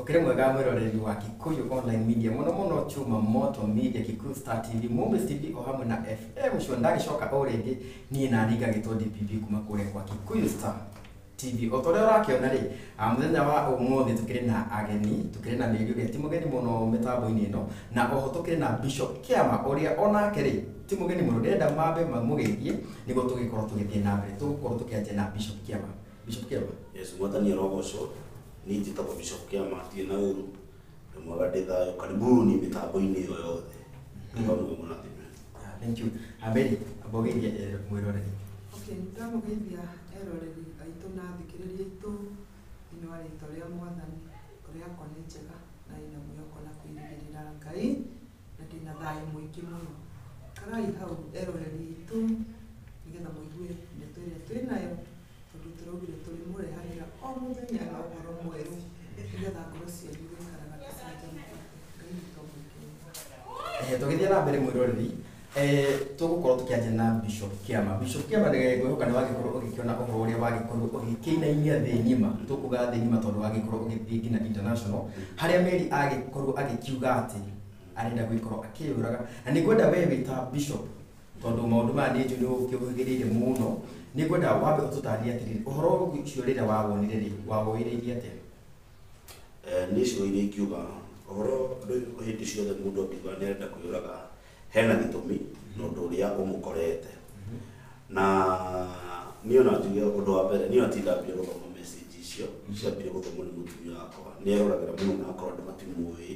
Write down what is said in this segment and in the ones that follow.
Ukire mwega mwiroreri wa Kikuyu Online Media muno Chuma Moto Media Kikuyu Star TV Mumbis TV o hamwe na FM show ndagicoka o ringi nie na ringa gitondi PP kuma kure kwa Kikuyu Star TV otore rakiona ri muthenya wa umuthi tukire na ageni tukire na mirio ge timugeni muno mitambo-ini ino na oho tukire na Bishop Kiama uria onake ri timugeni muno ndenda mambe mamugeithie nigo tugikorwo tugithie na mbere tugikorwo tukianjia na Bishop Kiama. Bishop Kiama, yes, mwathani rogoco ni njitagwo Bishop Kiama tie na uru mwaga ndithayo karibuni mitambo-ini iyo yothe ngamwe munathime. Thank you. Abeli abogeithie mwiroreri. Okay, ndamugeithia eroreri aitu na thikiriria itu ino ari toria mwathani uria kone njega na ina mwiyoko na kwirigirira Ngai na ndina thayo mwingi muno. Karai hau eroreri itu nigetha muigue ndeto iria twinayo tondu turaugire turi murehanira o muthenya na uhoro mweru nigetha ngoro cianyu gikaraga gicanjamũkĩte. Ngai nĩ tũmũkĩrĩre. Tugithia na mbere mwiroreri tugukorwo tukianjia na Bishop Kiama. Bishop Kiama ngwihoka ni wagikorwo ugikiona uhoro uria wagikorwo ugikinainia thi ngima tukuga thi ngima tondu wagikorwo ugithii ngina international haria Mary agikorwo agikiuga ati arenda gwikorwo akiyuraga na nigwenda we wita Bishop tondu maundu ma ni njuri ukiuhigirire muno nigwenda wambe ututarie atiri uhoro ucio rira wawonire ri wawoireirie atia. Nicio iria ikiuga uhoro hindi ciothe mundu akiuga ni arenda kwiyuraga hena gitumi nundu uria umukorete na niyo na njuge undu wa mbere niyo atindambire guthoma message icio ciambire guthomwo ni mutumia wakwa ni aroragira muno na akorwo ndimatimuĩ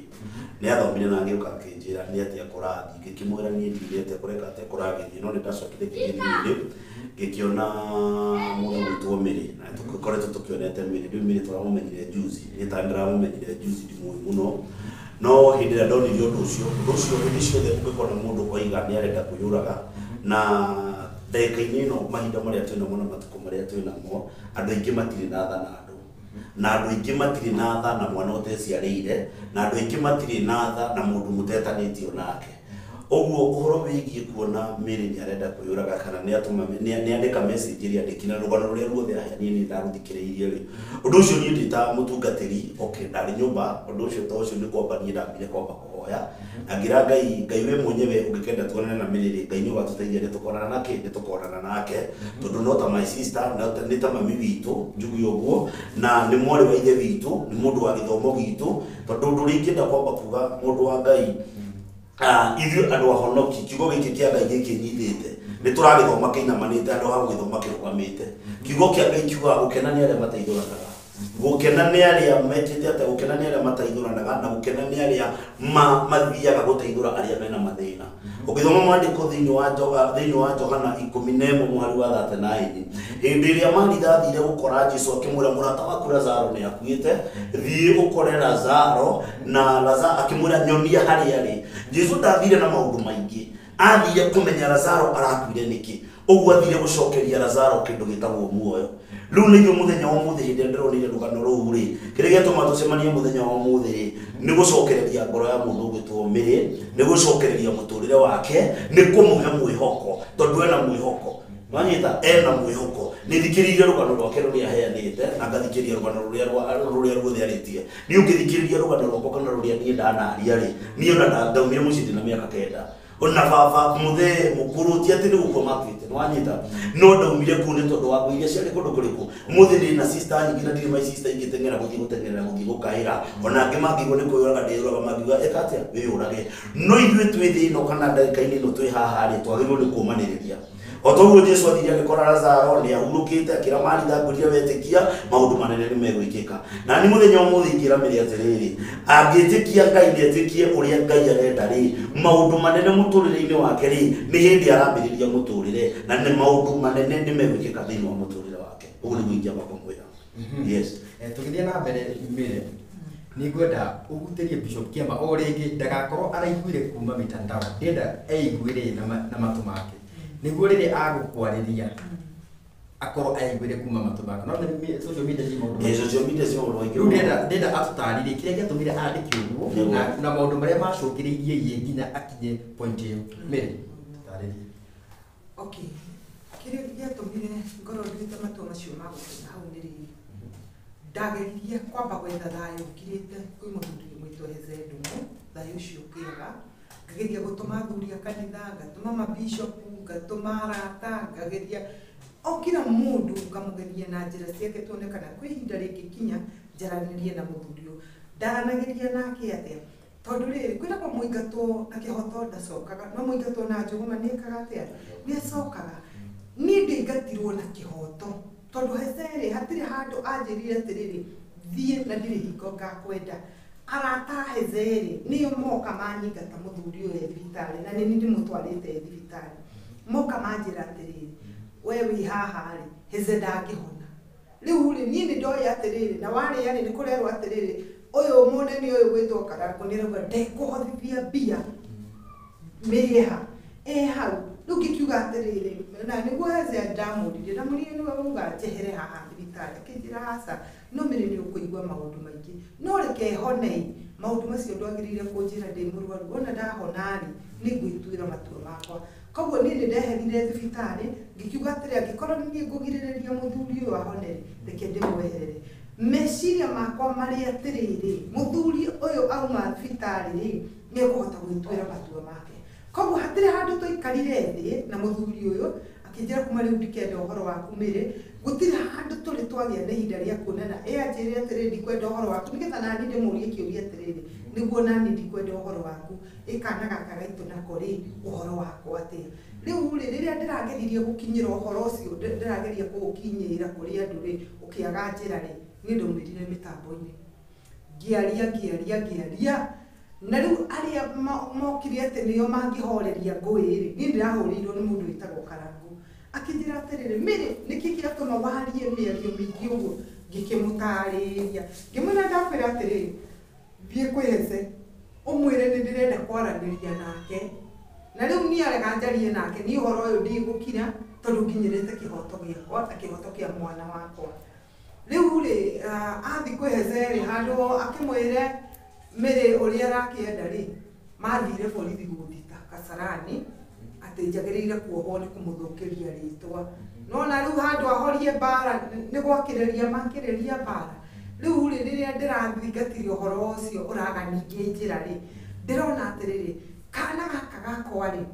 ni athomire na agiuka akinjira ni atia kurathi ngikimwira ni ndire atia kureka atia kuragithie no ni ndacokire kigithini ngikiona muno gwitwo Mary na tukoretwo tukionete Mary riu Mary turamumenyire juzi ni tandiramumenyire juzi ndimũĩ muno no hindi ria ndonirie undu ucio hindi ciothe ungikona mundu kwaiga ni arenda kwiyuraga na ndagika-ini ino mahinda maria twinamo na matuko maria twinamo andu aingi matiri na tha na andu na andu aingi matiri na tha na mwana uteciarĩire na andu aingi matiri na tha na mundu mutetanĩtio nake oguo uhoro wigie kuona Mary ni arenda kwiyuraga kana ni atuma ni andika message iria ndikina rugano ruria ruothe ahia ni ndaruthikiriirie ri undu ucio ni ndita mutungatiri okay ndari nyumba undu ucio to ucio ni kwamba ni ndambire kwamba kuhoya agira Ngai we mwenyewe ungikenda tuonane na Mary Ngai ni watuteithia ni tukonana nake tondu no ta my sister na ni ta mami witu njugu yoguo na ni mwari wa ithe witu ni mundu wa githomo gitu tondu ndu ringenda kwamba kuga mundu wa Ngai ithuĩ andũ ahonoki kiugo gĩkĩ kĩa Ngai gĩkĩnyithĩte nĩ tũragĩthoma kĩinamanĩte andũ ha gũgĩthoma kĩrũgamĩte kiugo kĩa Ngai kiugaga gũkena nĩ arĩa mateithũranaga gũkena nĩ arĩa mekĩte atĩ gũkena nĩ arĩa mateithũranaga na gũkena nĩ arĩa mathiaga gũteithũra arĩa mena mathĩna ũgĩthoma maandĩko thĩinĩ wa Johana 11 mũhari wa 39 hĩndĩ ĩrĩa Maritha athire gũkora Jesũ akĩmwĩra mũrata waku Lazaro nĩ akuĩte thiĩ ũkore Lazaro na Lazaro akĩmwĩra nyonia harĩa arĩ Jesũ ndathire na maũndũ maingĩ athire kũmenya Lazaro arakuire nĩkĩ ũguo athire gũcokeria Lazaro kĩndũ gĩtagwo muoyo riu nĩ mũthenya wa mũthĩ hĩndĩ ĩrĩa ndĩronire rũgano rũu rĩ kĩrĩa gĩatũma tũcemanie mũthenya wa mũthĩ rĩ nĩ gũcokereria ngoro ya mũndũ ũgwĩtwo Mary nĩ gũcokereria mũtũrĩre wake nĩ kũmũhe mwĩhoko tondu ena mwĩhoko mwanyita ena mwĩhoko nĩ thikĩrĩirie rũgano rwake rũrĩa aheanĩte na ngathikĩrĩria rũgano rũrĩa ruothe arĩtie nĩ ũngĩthikĩrĩria rũgano rwakwa kana rũrĩa niĩ ndanaria rĩ niĩ ona ndaumire mũciĩ ndĩna mĩaka 9 ona baba mũthee mũkũrũ ti atĩ nĩ gũkua makuĩte nĩwanyita no ndaumire kũu nĩ tondũ wa iria ciarĩ kũndũ kũrĩkũ mũthĩ ndĩ na sister nyingĩ na ndirĩ my sister ingĩteng'era gũthiĩ gũkaĩra ona angĩ mangĩigua nĩ kwĩyũraga ndĩyũraga mangiuga ĩka atĩa wĩyũrage no ithuĩ twĩ thĩ ĩno kana ndagĩka-inĩ ĩno twĩ haha rĩ twagĩrĩirwo nĩ kũũmanĩrĩria o toguo Jesũ athire agĩkora Lazaro nĩ ahurũkĩte akĩra Maritha ngwĩrire wetĩkia maũndũ manene nĩ megwĩkĩka na nĩ mũthenya ũmũthĩ ingĩra Mary atĩrĩrĩ angĩtĩkia Ngai nĩ etĩkie ũrĩa Ngai arenda rĩ maũndũ manene mũtũrĩre-inĩ wake rĩ nĩ hĩndĩ arambĩrĩria mũtũrĩre na nĩ maũndũ manene nĩ megwĩkĩka thĩinĩ wa mũtũrĩre wake ũguo nĩguo ingĩamba kũmwĩra. Yes, tũgĩthiĩ na mbere Mary nĩ ngwenda ũgutĩrie Bishop Kiama o rĩngĩ ndagakorwo araiguire kuma mitandao ndenda aiguire na matũ make niguo rĩrĩa agũkwarĩria akorwo aiguire kuma matũ make no social media ci maũndũ maingĩ ndenda atũtarĩrie kĩrĩa gĩatũmire andĩke ũguo na maũndũ marĩa macũngĩrĩirie ye nginya akinye point ĩyo. Mary tũtarĩrie. Okay, kĩrĩa gĩatũmire ngorwo ndĩrĩte matua macio ma gũkinya hau nĩ rĩrĩ ndageririe kwamba gwetha thayũ ngirĩte kwĩ mũthuri mwĩtwo Heze Ndung'u, thayũ ũcio ũkĩaga, ngageria gũtũma athuri a kanitha, ngatũma mabishopu, ngatũma arata, ngageria o kila mũndũ ngamũgeria na njĩra ciake tuone kana kwĩ ihinda rĩngĩkinya njaranĩrie na mũthuri ũyũ. Ndaranageria nake atĩa, tondũ rĩrĩ kwĩragwo mũingatwo na kĩhoto ndacokaga, no mũingatwo na njũgũma nĩekaga atĩa, nĩacokaga. Niĩ ndĩingatirwo na kĩhoto tondũ Heze hatirĩ handũ anjĩrire atĩrĩrĩ thiĩ na ndirĩ hingo ngakwenda. Arata Heze nĩo moka manyingata mũthuri ũyũ thibitarĩ na nĩ ndĩmũtwarĩte thibitarĩ. Moka manjĩra atĩrĩrĩ we wĩ haha rĩ Heze ndangĩhona. Rĩu rĩ niĩ nĩndoĩ atĩrĩrĩ na warĩa nĩ kũrerwo atĩrĩrĩ ũyũ mũnene ũyũ gwĩtwo Karangũ nĩarauga ndekũhothithia mbia mĩrĩha hau. Rĩu ngĩkiuga atĩrĩrĩ na nĩguo Heze ndamũririe nĩwe wauga njehere haha thibitarĩ, akĩnjĩra aca no mĩrĩ nĩ ũkũigua maũndũ maingĩ no reke hone. Maũndũ macio ndwagĩrĩire kũnjĩra ndĩ mũrwaru, ona ndahona rĩ nĩngwĩtuĩra matua makwa. Koguo niĩ nĩndeherire thibitarĩ ngĩkiuga atĩrĩ angĩkorwo niĩ ngũgirĩrĩria mũthuri ũyũ ahone reke ndĩmweherere. Meciria makwa marĩ atĩrĩrĩ mũthuri ũyũ auma thibitarĩ rĩ nĩekũhota gwĩtuĩra matua make. Koguo hatirĩ handũ tũikarire thĩ na mũthuri ũyũ akĩnjĩra kuma rĩu ndikenda ũhoro waku mĩrĩ, gũtirĩ handũ tũrĩ twagĩa na ihinda rĩa kuonana. Anjĩrire atĩrĩrĩ ndikwenda ũhoro waku, nĩgetha nani ndĩmũrie kĩũria atĩrĩrĩ nĩguo nani ndikwenda ũhoro waku, ĩkana gaka gaitũ nako rĩ ũhoro wakwa atĩa. Rĩu rĩ rĩrĩa ndĩrageririe gũkinyĩra ũhoro ũcio ndĩrageria kũũkinyĩra kũrĩ andũ rĩ ũkĩaga njĩra rĩ niĩ ndaumĩrire mĩtambo-inĩ ngĩaria na rĩu arĩa mokire atĩ nĩo mangĩhoreria ngũĩ rĩ niĩ ndĩrahũrĩirwo nĩ mũndũ wĩtagwo Karangũ, akĩnjĩra atĩrĩrĩ mĩrĩ nĩkĩ kĩratũma warie mĩario mĩingĩ ũguo. Ngĩkĩmũtarĩria ngĩmwĩra ndakwĩra atĩrĩrĩ thiĩ kwĩ Heze ũmwĩre nĩ ndĩrenda kwaranĩria nake, na rĩu niĩ arega njarie nake niĩ ũhoro ũyũ ndigũkira tondũ nginyĩrĩte kĩhoto gĩakwa na kĩhoto kĩa mwana wakwa. Rĩu rĩ athi kwĩ Heze rĩ handũ akĩmwĩre mĩrĩ ũrĩa arakĩenda rĩ mathire borithi gũthita Kasarani atĩ njagĩrĩire kuohwo nĩ kũmũthũkĩria rĩtwa. No na rĩu handũ ahorie mbara nĩ gwakĩrĩria makĩrĩria mbara. Rĩu rĩ rĩrĩa ndĩrathingatire ũhoro ũcio ũraganingĩ njĩra rĩ ndĩrona atĩrĩrĩ kana gaka gakwa rĩ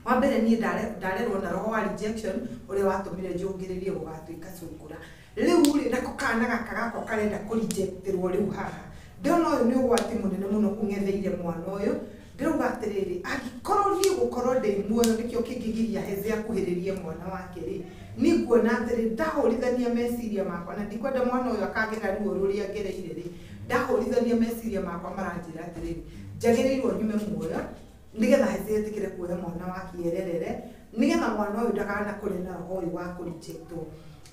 wa mbere niĩ ndarerwo na roho wa rejection ũrĩa watũmire njũngĩrĩrie gũgatuĩka cũngũra. Rĩu rĩ nako kana gaka gakwa karenda kũrejectĩrwo rĩu haha. Ndĩrona ũyũ nĩ ũgwati mũnene mũno kũng'etheire mwana ũyũ. Ndĩrauga atĩrĩrĩ angĩkorwo niĩ gũkorwo ndĩ muoyo nĩkĩo kĩngĩgiria Heze akuhĩrĩrie mwana wake rĩ niĩ nguona atĩrĩrĩ ndahũrithania meciria makwa na ndikwenda mwana ũyũ akagera ruo rũrĩa ngereire rĩ ndahũrithania meciria makwa maranjĩra atĩrĩrĩ njagĩrĩirwo nyume muoyo nĩgetha Heze etĩkĩre kuoya mwana wake ererere nĩgetha mwana ũyũ ndakanakũre na roho ũyũ wa kũrejectwo.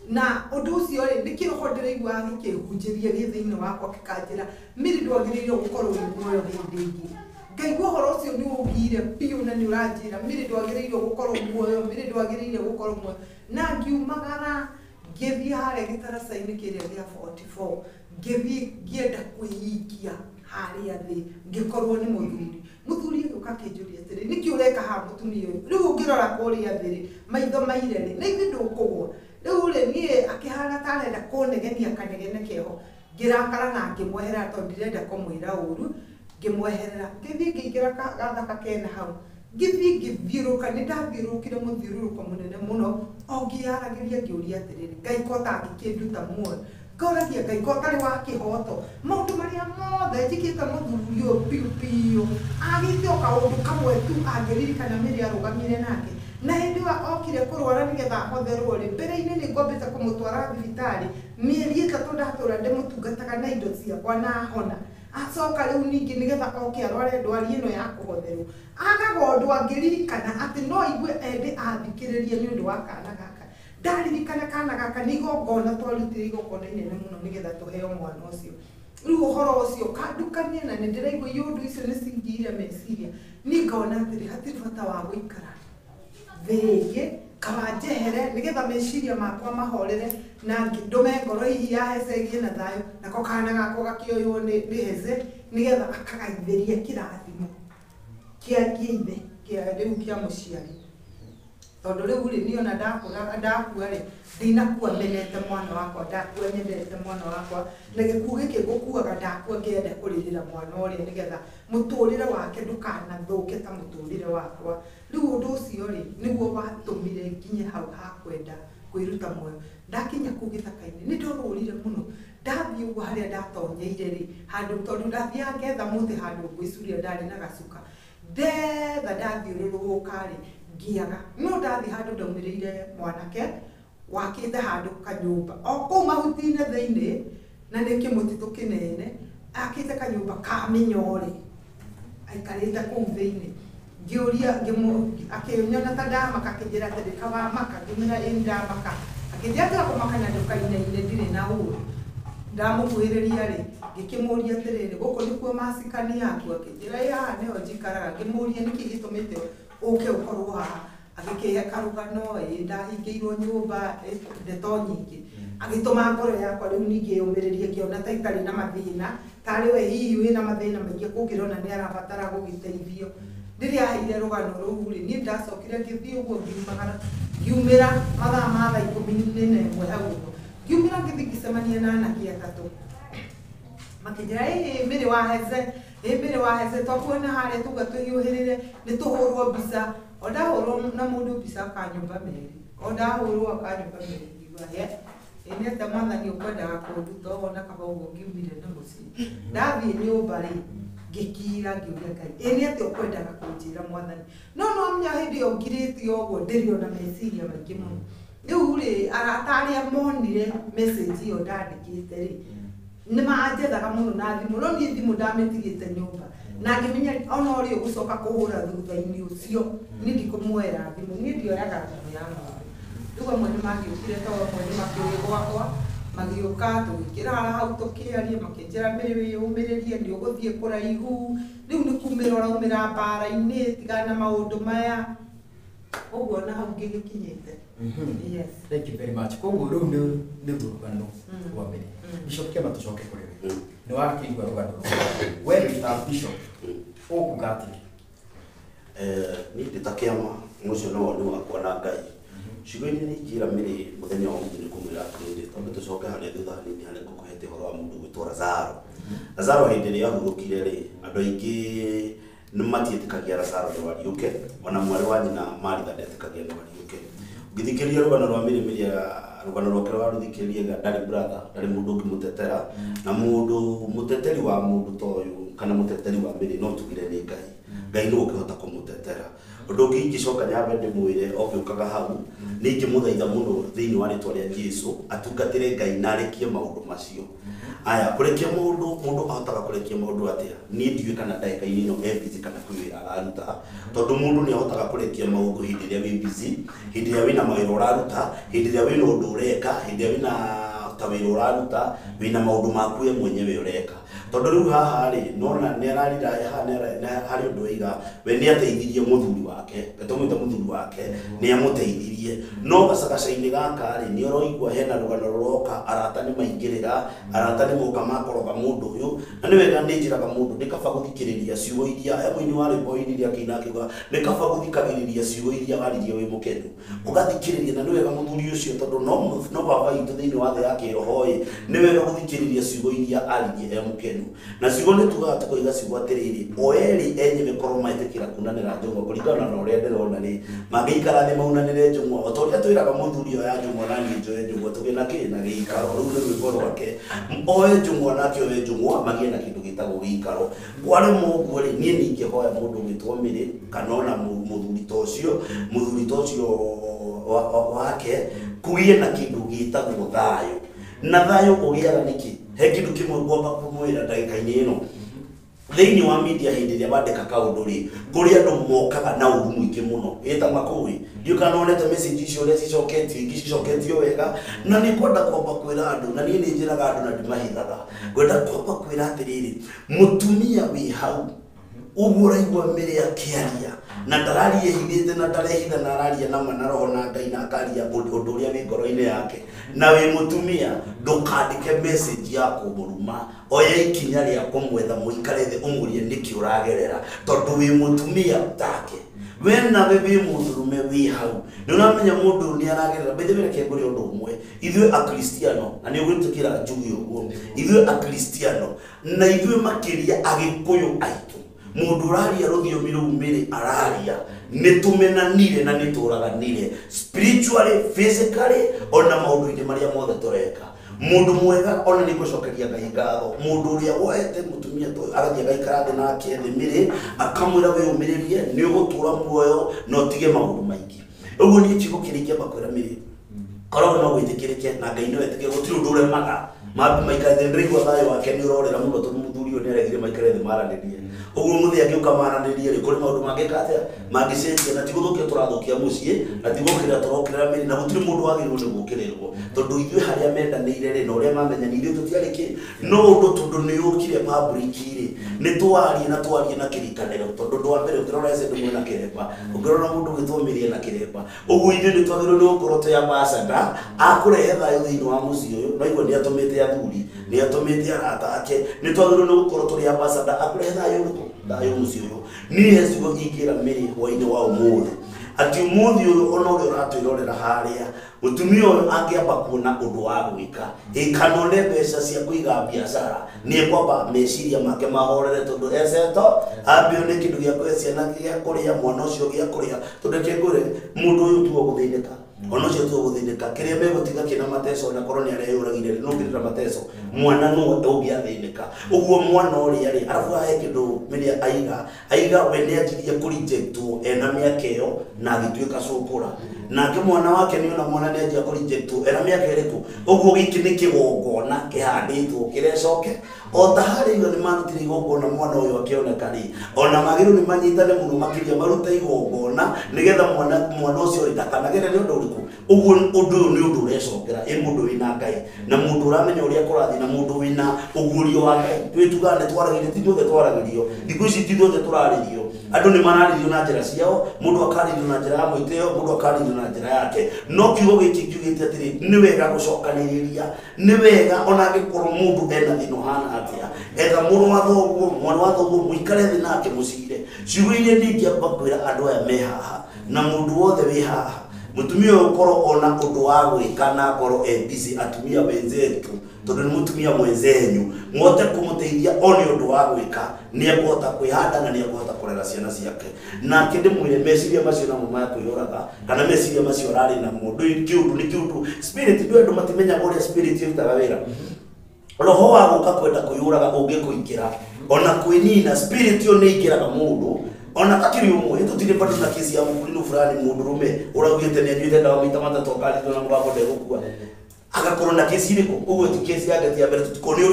Na ũndũ ũcio rĩ nĩ kĩroho ndĩraiguaga gĩkĩhunjĩria gĩ thĩinĩ wakwa gĩkanjĩra mĩrĩ ndwagĩrĩirwo gũkorwo wĩ muoyo hĩndĩ ĩngĩ. Ngaigua ũhoro ũcio nĩ ũgire biũ na nĩ ũranjĩra mĩrĩ ndwagĩrĩirwo gũkorwo muoyo, mĩrĩ ndwagĩrĩire gũkorwo muoyo. Na ngiumagara ngĩthiĩ harĩa gĩtaraca-inĩ kĩrĩa gĩa 44 ngĩthiĩ ngĩenda kwĩikia harĩa thĩ ngĩkorwo nĩ mũthuri. Mũthuri agĩũka akĩnjũria atĩrĩ nĩkĩ ũreka haha mũtumia ũyũ, rĩu ũngĩrora kũrĩa thĩ rĩ maitho maire rĩ na ithuĩ ndũkũgwa. Rĩu rĩ niĩ akĩhana ta arenda kũnegenia kanegene keho ngĩrakara na ngĩmweherera tondũ ndirenda kũmwĩra ũru. Ngĩmweherera ngĩthiĩ ngĩingĩra gathaka kena hau ngĩthiĩ ngĩthiũrũrũka nĩ ndathiũrũrũkire mũthiũrũrũko mũnene mũno o ngĩaragĩria ngĩũria atĩrĩrĩ Ngai ko tangĩkĩnduta muoyo. Ngoragia Ngai ko tarĩ wa kĩhoto maũndũ marĩa mothe njĩkĩte mũthuri ũyũ biũ biũ agĩte o kaũndũ kamwe tu angĩririkana mĩrĩ arũgamire nake na hĩndĩ ĩyo okire kũrwara nĩgetha ahotherwo rĩ mbere-inĩ nĩ ngwambĩte kũmũtwara thibitarĩ mĩeri 3 ndatũra ndĩmũtungataga na indo ciakwa na ahona. Acoka rĩu ningĩ nĩgetha oke arware ndwari ĩno ya kũhotherwo agagondwo angĩririkana atĩ no igue endĩ athikĩrĩrie nĩ ũndũ wa kana gaka. Ndaririkana kana gaka nĩ igongona twarutire igongona inene mũno nĩgetha tũheo mwana ũcio. Rĩu ũhoro ũcio kandukania na nĩ ndĩraigua iũndũ icio nĩ cingire meciria niĩ ngona atĩrĩ hatirĩ bata wa gũikara thĩ rĩngĩ kaba njehere nĩgetha meciria makwa mahorere na ndũme ngoro hihi ya Heze ĩgĩe na thayũ nako kana gakwa gakĩoywo nĩ Heze nĩgetha akagaithĩria kĩrathimo kĩa ithe kĩa rĩu kĩa mũciari. tondu riu ri niona ndakua ri ndinakua menete mwana wakwa ndakua nyendete mwana wakwa na gikuo giki gukuaga ndakua ngienda kuririra mwana uria nigetha muturire wake ndukanathuke ta muturire wakwa riu undu ucio ri niguo watumire nginye hau hakwenda kwiruta muoyo ndakinya ku githaka-ini ni ndorurire muno ndathii uguo haria ndatonyeire ri handu tondu ndathia ngetha muthi handu ngwicuria ndari na gacuka ndetha ndathiururuka ri ngiaga no ndathi handu ndaumirire mwanake wakite handu kanyumba o kuu mahuti-ine thiini na ni kimutitu kinene akite kanyumba ka minyori aikarite kuu thiini ngiuria akinyona ta ndamaka akinjira ati ndikawamaka ngimira ii ndamaka akinjira tiga kumaka na ndukaine-ine ndiri na uru ndamukuhiriria ri ngikimuria atiriri guku nikuo macikani yaku akinjira ya niho njikaraga ngimuria niki gitumite uke ukorwo haha agikihe karugano ndahingiirwo nyumba ndeto nyingi agituma ngoro yakwa riu ningi yumiririe ngiona ta itari na mathina tari we hihi wina mathina maingi kungirona ni arabatara gugiteithio ndiria haire rugano ruu ri ni ndacokire ngithii uguo ngiumira mathaa ma thaa 11 hau uguo ngiumira ngithi ngicemania na anake atatu makinjira mbere waheze twakuona haria tuga tuhiuhirire ni tuhurwo mbica ondahurwo na mundu mbica akanyumba meri ondahurwo akanyumba meri ngigua he ini ata mwathani ukwendaga kunduta wona kaba uguo ngiumire na mucii ndathii nyumba ri ngikira ngiuria Ngai ini ati ukwendaga kunjira mwathani no menya hindi yo ngiritio uguo ndirio na meciria maingi muno riu ri arata aria monire message iyo ndandikite ri ni maanjethaga muno na thimu no ni thimu ndamitigite nyumba na ngimenya ona uri ugucoka kuhura thutha-ini ucio ni ndikumwera thimu ni ndioyaga thimu ya mundu riu amwe ni magiukire to amwe ni makiuria gwakwa magiuka tugikira hau tukiaria makinjira mbere wiyumiririe ndi uguthie kuraihu riu ni kumira uraumira mbara-ini tigana maundu maya uguo na hau ngigikinyite. Yes. Thank you very much. Koguo riu ni rugano rwa mbere Bishop Kema tucoke kuri we ni wakigwa rugano we wita Bishop ukuga ati ni nditakiama mucio no woni wakwa na Ngai cigo-ini ni njira miri muthenya wa muthenya kumwira atiriri tondu tucoke haria thutha nini haria ngukuhete horo wa mundu gwitwa Lazaro hindi ria ahurukire ri andu aingi ni matietikagia Lazaro ni wariuke ona mwari wa nyina Maritha ndetikagia ni wariuke ngithikiria rugano rwa miri rugano rwake rwa ruthikiriria ndari brother ndari mundu ngimutetera na mundu muteteri wa mundu toyu kana muteteri wa miri no tugire ni Ngai no ukihota kumutetera undu ngicoka nyambe ndimwire okiukaga hau ningi muthaitha muno thiini wa ritwa ria Jesu atungatire Ngai na arekie maundu macio aya kurekia mundu ahotaga kurekia maundu atia ni ndiwe kana ndagika-ini ino busy kana kwira araruta tondu mundu ni ahotaga kurekia maundu hindi ria wi busy hindi ria wina mawira uraruta hindi ria wina undu ureka hindi ria wina tawira uraruta wina maundu maku we mwenyewe ureka tondu riu haha ri nona ni ararira na hari undu wiga we ni ateithirie muthuri wake gatumwita muthuri wake ni amuteithirie no gacagaca-ini gaka ri ni uroigua hena rugano ruroka arata ni maingirira arata ni muka makoroga mundu uyu na ni wega ni njiraga mundu ni kaba guthikiriria ciugo iria emwe-ini wa rwimbo-ini ria kina akiuga ni kaba guthikagiriria ciugo iria waririe wi mukenu ugathikiriria na ni wega muthuri ucio tondu no baba itu thiini wa thi ya kiroho ni wega guthikiriria ciugo iria aririe mukenu na ciugo ni tugaga tukoiga ciugo atiriri oeri enye korwo maetikira kunanira njung'wa kuringana na uria ndirona ri magiikara thi maunanire njung'wa otoria twiraga muthuri oya njung'wa na ni njoe njung'wa tugina na giikaro riu ni rwimbo rwake oe njung'wa nake oe njung'wa magie na kindu gitagwo giikaro kwari muguo ri nie ningihoya mundu gwitwo Miri kana ona muthuri tocio wake kugie na kindu gitagwo thayo na thayo ugiaga niki he kindu kimwe ngomba kumwira ndagika-ini ino thiini wa media hindi ria bandika kaundu ri kuri andu mokaga na uru mwingi muno eta makui ndiukanonete message icio ria cicoketio wega na ni kwenda kwamba kwira andu na nie ni njiraga andu na ndimahithaga kwenda kwamba kwira atiriri mutumia wi hau uguo raigua Miri akiaria na ndararia hithite na ndarehitha na araria na roho na Ngai na akaria undu uria wi ngoro-ini yake na wi mutumia ndukandike message ya kumuruma oya ikinya ria kumwetha muikare thi umurie niki uragerera tondu wi mutumia take wena bebe muturume wi hau nunamenya mundu ni aragerera bethebere kenguri undu umwe ithwe a Kristiano na ni ugutukira njugi uguo ithwe a Kristiano na ithwe makiria agikuyu aitu mundu raria ruthiomi rumire araria nitumenanire na nituraganire spiritually physically ona maundu-ini maria mothe tureka mundu mwega ona ni gucokeria Ngai ngatho mundu uria woete mutumia to agathia Ngai karade nake thimiri akamwira we umiririe ni ugutura muoyo no tige maundu maingi uguo ni chigo kirikia bakwira miri korwo no gwitikirike na Ngai no etike gutiri undu uremaga mabi maikaze ndrigo thayo wake ni urorera muno tondu muthuri ni aregire maikare thi maraniririe uguo muthi akiuka maraniririe ri kuri maundu mangikate mangicenjia na tiguthukia turathukia mucii na tigukira turokirira miri na gutiri mundu wagirirwo ni gukirirwo tondu ithwe haria mendanire ri no uria mamenyanire tutiari ki no undu tondu ni ukire public ri ni twarie na kirikaniro tondu ndwa mbere utirora ese ndu mwena kiremba ungirora mundu githomirie na kiremba uguo ithwe ni twagirwo ni gukorwo ya ambassador akurehe thayo thiini wa mucii uyu no igwe ni atumite athuri ni atumite arata ake ni twagirwo ni gukorwo turi ambassador akurehe thayo mucii uyu ni hecigo ingira miri hwaini wa umuthi ati umuthi uyu ona uria uratwirorera haria mutumia uyu angiamba kuona undu wa gwika ikanone mbeca cia kuiga biashara ni kwamba meciria make mahorere tondu eseto ambio ni kindu gia kwecia na gia kuria mwana ucio gia kuria tondu kengure mundu uyu tuo guthindika ono cio tuo guthindika kiria megutiga kina mateso na koroni areyuragire no ngirira mateso mwana no ungiathindika uguo mwana uria ri arafu ahe kindu miria aiga we ni ajirie kurejectwo ena miaka iyo na agituika cukura nake mwana wake ni ona mwana ni ajia kurejectwo ena miaka iriku uguo giki ni kigongona kihanditwo kirecoke o tahari igo ni marutire igongona mwana uyu akioneka ri ona magiru ni manyitane muno makiria maruta igongona nigetha mwana ucio ri ndakanagere ni undu uriku uguo undu ni undu urecokera mundu wina Ngai na mundu uramenya uria kurathi na mundu wina ugurio wa Ngai twitugane twaragirie tithuothe twaragirio thiku ici tithuothe turaririo andu ni mararirio na njira ciao mundu akaririo na njira ya mwiteo mundu akaririo na njira yake no kiugo giki kiugite atiri ni wega gucokaniriria ni wega ona gikorwo mundu ena thino hana atia etha mundu wa thoguo mwana wa thoguo muikare thi nake mucire ciugo iria ningi abakwira andu aya me haha na mundu wothe wi haha mutumia ukoro ona undu wa gwika na koro busy atumia wenzetu tondu ni mutumia mwenzenyu mwote kumuteithia oni undu wa gwika ni akuhota kwihanda na ni akuhota kurera ciana ciake na kindi mwire meciria macio na mama kuyuraga kana meciria macio rari na mundu kiundu ni kiundu spirit ndio andu matimenya uria spirit yutaga wira roho wa guka kwenda kuyuraga ungikuingira ona kwinina spirit yo ni ikiraga mundu ona takiri umwe tutire patu na kesi ya mkulino fulani mundurume uragwite ni anyuite ndawa mita matatu kali na mugabo de gukua agakorwo na kesi iriko uwe ti kesi yake ti abere tutikoni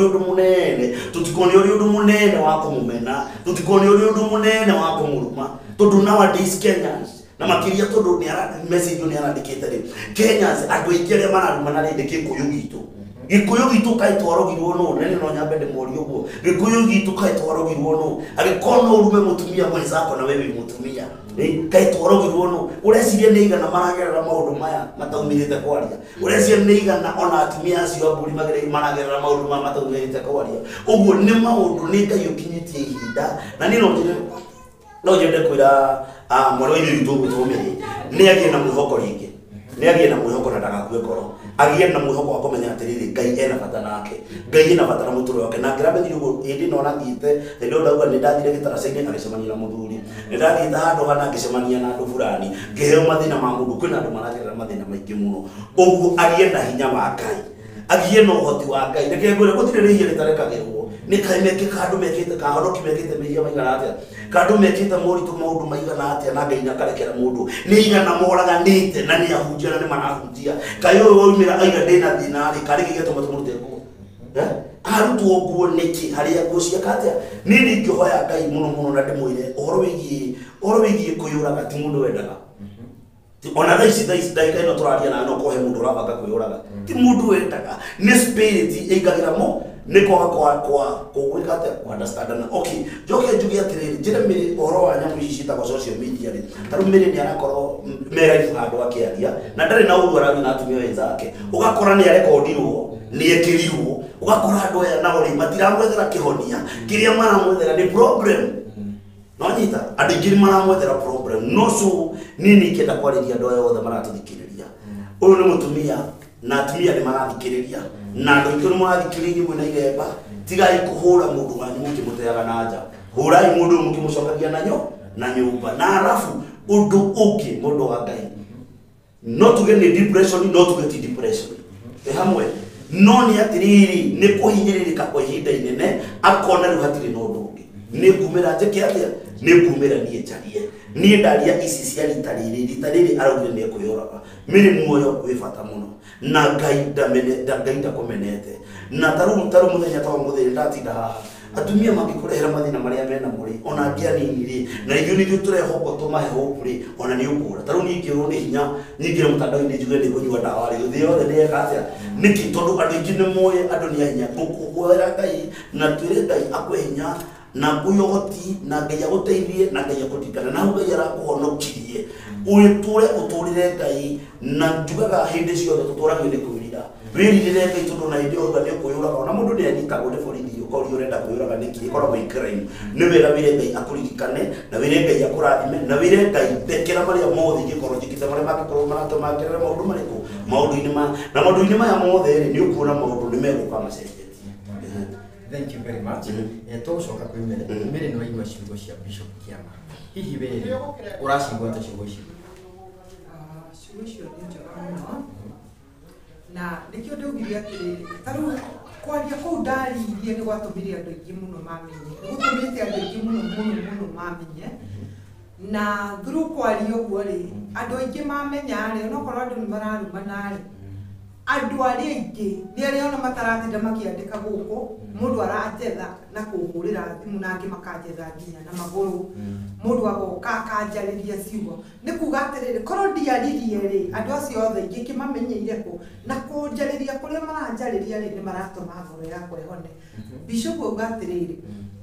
uri undu munene wa kumumena tutikoni uri undu munene wa kumuruma tondu nowadays Kenyans na makiria tondu ni ara message ni arandikite ri Kenyans andu aingi mararuma na rindike kuyu gitu gikuyu gitu kaitwarogirwo no nene no nyambe de mori uguo gikuyu gitu kaitwarogirwo no agikono urume mutumia mwenzako na wewe mutumia kaitwarogirwo no ureciria ni igana maragerera maundu maya mataumirite kwaria ureciria ni igana ona atumia acio amburi maragerera maundu maya mataumirite kwaria uguo ni maundu ni Ngai ukinyitie ihinda na ni no jende kwira mwana witu gutumiri ni agie na mwihoko ringi ni agie na mwihoko na ndagakue koro agie na mwihoko wa kumenya atiriri Ngai ena bata nake Ngai ena bata na muturo wake na ngirabe thiru indi no nathite ndio ndauga ni ndathire gitaracaini agicemania na muthuri ni ndathite handu hana agicemania na andu fulani ngiheo mathina ma mundu kwina andu maragerera mathina maingi muno uguo agie na hinya wa Ngai agie na uhoti wa Ngai ndeke ngure gutire rihe ritarekagirwo ni kaimeke kandu mekite kahonoki mekite mehia maigana atia kandu mekite moritu maundu maigana atia na Ngai nakarekera mundu ni igana moraganite na ni ahunjia na ni marahunjia kayo woimira aiga ndina dinari kari gigeto matumurute ko arutwo guo niki haria gucia katia ni ndingioya Ngai muno na ndimwire oro wigie kuyuraga ti mundu wendaga ona thaisi daika ino turaria na no kohe mundu urabanga kuyuraga ti mundu wendaga ni spirit igagira mo ni kwa gwikate understand na okay joke njugi atiriri Jeremy oro wa nyamu ici ta social media ri tarumire ni arakorwo mera ifu handu akiaria na ndari na uru arathi na atumia wenzake ugakora ni arekordirwo ni ekirirwo ugakora andu aya nao ri matiramwethera kihonia kiria maramwethera ni problem no nyita andũ ingĩ maramwethera problem no so nini kenda kwarĩria andũ aya othe maratũthikĩrĩria ũyũ nĩ mũtumia na atumia nĩ marathikĩrĩria na andũ aingĩ nĩ marathikĩrĩria mwĩna iremba tigai kũhũra mũndũ wanyu mũkĩmũteaga na nja hũrai mũndũ mũkĩmũcokagia na nyũmba na arabu ũndũ ũngĩ mũndũ wa Ngai no tuge nĩ depression no tuge ti depression hamwe no nĩ atiriri nĩ kũhinyĩrĩrĩka kwa ihinda inene akona rĩu hatirĩ na ũndũ ũngĩ nĩ ngumĩra njĩke atĩa nĩ ngumĩra niĩ njarie niĩ ndaria ici cia rita rĩrĩ araugire nĩ ekwĩyũraga mĩrĩ muoyo wĩ bata mũno na Ngai ndakũmenete na tarũ mũthenya ta mũthenya ndatinda haha atumia mangĩkũrehera mathĩna marĩa mena mũrĩ ona angĩanini rĩ na ithuĩ nĩthuĩ tũrehoka tũmahe hope rĩ ona nĩ ũkũra tarũ niĩ ingĩũrwo nĩ hinya nyingĩre mũtandao-inĩ njuge nĩ kũnyua ndawa rĩ thĩ yothe nĩ eka atĩa nĩkĩ tondũ andũ aingĩ nĩ moĩ andũ nĩ ahinya ngũkũhoera Ngai na twĩre Ngai akwe hinya na kuyogoti na Ngai agũteithie na Ngai agũtikana na Ngai arakũhonokirie ũtũre ũtũrĩre Ngai na njugaga hĩndĩ ciothe tũtũragio nĩ kwĩrira wĩrirĩre Ngai tondũ na hĩndĩ yothe nĩ ũkwĩyũraga ona mũndũ nĩ anyitagwo nĩ borithi ũkorio ũrenda kwĩyũraga nĩkĩ ĩkoragwo ĩ crime nĩ wĩra wĩre Ngai akũririkane na wĩre Ngai akũrathime na wĩre Ngai ndekera marĩa mothe ingĩkorwo njĩkĩte marĩa mangĩkorwo maratũma ngerere maũndũ marĩkũ maũndũ-inĩ maya mothe rĩ nĩ ũkuona maũndũ nĩ megũka macenjetie. Thank you very much. Tũgũcoka kwĩ Mary nĩ waigua ciugo cia Bishop Kiama. Hihi we ũracigua ta ciugo ici? Ciugo icio nĩ njega mũno. Na nĩkĩo ndaugire atĩrĩrĩ, tarĩu kwaria kũu ndaririe nĩ gwatũmire andũ aingĩ mũno mamenye. Nĩ gũtũmĩte andũ aingĩ mũno mamenye. Na through kwaria ũguo rĩ, andũ aingĩ mamenya rĩ, onokorwo andũ nĩ mararumana rĩ, andũ arĩa aingĩ nĩ arĩa ona mataratinda makĩandĩka gũkũ mũndũ arajetha na kũhũrĩra thimũ na angĩ makajetha nginya na magũrũ mũndũ agoka akanjarĩria ciugo nĩ kuga atĩrĩrĩ korwo ndiaririe rĩ andũ acio othe aingĩ kĩmamenyeire kũ na kũnjarĩria kũrĩa maranjarĩria rĩ nĩ maratũma ngoro yakwa ĩhone. Bishop auga atĩrĩrĩ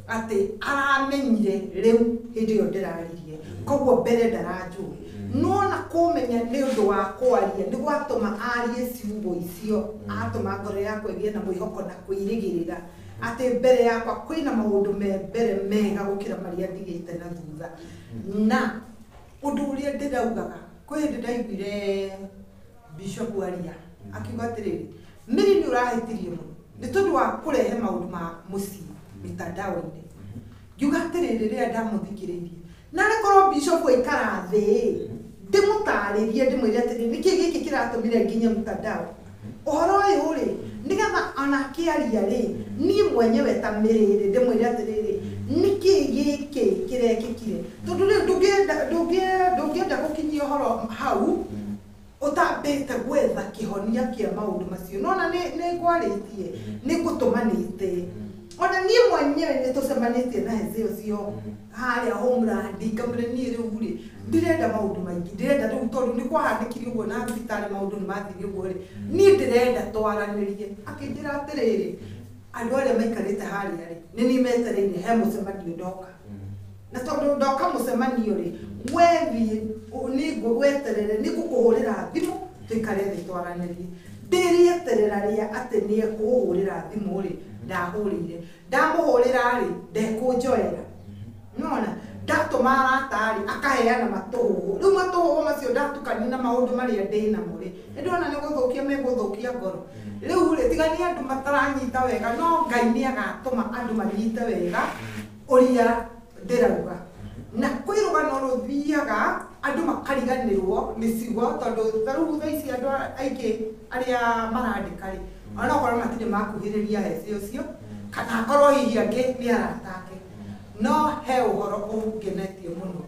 atĩ aramenyire rĩu hĩndĩ ĩyo ndĩraririe koguo mbere ndaranjũĩ no na kũmenya nĩ ũndũ wa kwaria nĩ gwatũma arie ciugo icio atũma ngoro yakwa ĩgĩe na mwĩhoko na kwĩrĩgĩrĩra atĩ mbere yakwa kwĩna maũndũ mbere mega gũkĩra marĩa ndigĩte na thutha. Na ũndũ ũrĩa ndĩraugaga kwĩ hĩndĩ ndaiguire Bishop aria akiuga atĩrĩrĩ Mary nĩ ũrahĩtirie mũno nĩ tondũ wa kũrehe maũndũ ma mũciĩ mitandao-inĩ. Ngiuga atĩrĩrĩ rĩrĩa ndamũthikĩrĩirie na nĩkorwo Bishop aikara thĩ ndĩmũtarĩrie ndĩmwĩre atĩrĩrĩ nĩkĩ gĩkĩ kĩratũmire nginye mtandao ũhoro ũyũ rĩ nĩgetha ona akĩaria rĩ niĩ mwenyewe ta Mary ndĩmwĩre atĩrĩrĩ nĩkĩ gĩkĩ kĩrekĩkire tondũ rĩu ndũngĩenda gũkinyia ũhoro hau ũtambĩte gwetha kĩhonia kĩa maũndũ macio nona nĩ ngwarĩtie nĩ ngũtũmanĩte ona niĩ mwenyewe nĩ tũcemanĩtie na hĩndĩ ũcio harĩa Homeland ngamwĩra niĩ rĩu rĩ ndirenda maũndũ maingĩ ndĩrenda rĩu tondũ nĩ kwahanĩkire ũguo na thibitarĩ maũndũ nĩ mathire ũguo rĩ niĩ ndĩrenda twaranĩrie. Akĩnjĩra atĩrĩrĩ andũ arĩa maikarĩte harĩa rĩ nĩ niĩ metereire he mũcemanio ndoka na tondũ ndoka mũcemanio rĩ wethiĩ nĩ ngweterere nĩ ngũkũhũrĩra thimũ tũikare thĩ twaranĩrie ndĩrĩeterera rĩa atĩ nĩ ekũhũrĩra thimũ rĩ ndahũrĩire ndamũhũrĩra rĩ ndekũnjoera nona ndatũma aratari akaheana matũhũhũ rĩu matũhũhũ macio ndatukania na maũndũ marĩa ndĩ namo rĩ nĩndĩrona nĩ gũthũkia megũthũkia ngoro rĩu rĩ tiga nĩ andũ mataranyita wega no Ngai nĩ agatũma andũ manyite wega ũrĩa ndĩrauga na kwĩ rũgano rũthiaga andũ makariganĩrwo nĩ ciugo tondũ tarĩu thaa ici andũ aingĩ arĩa marandĩka rĩ onokorwo matirĩ makuhĩrĩria hece ũcio kana akorwo hihi angĩ nĩ arata ake no he ũhoro ũngenetie mũno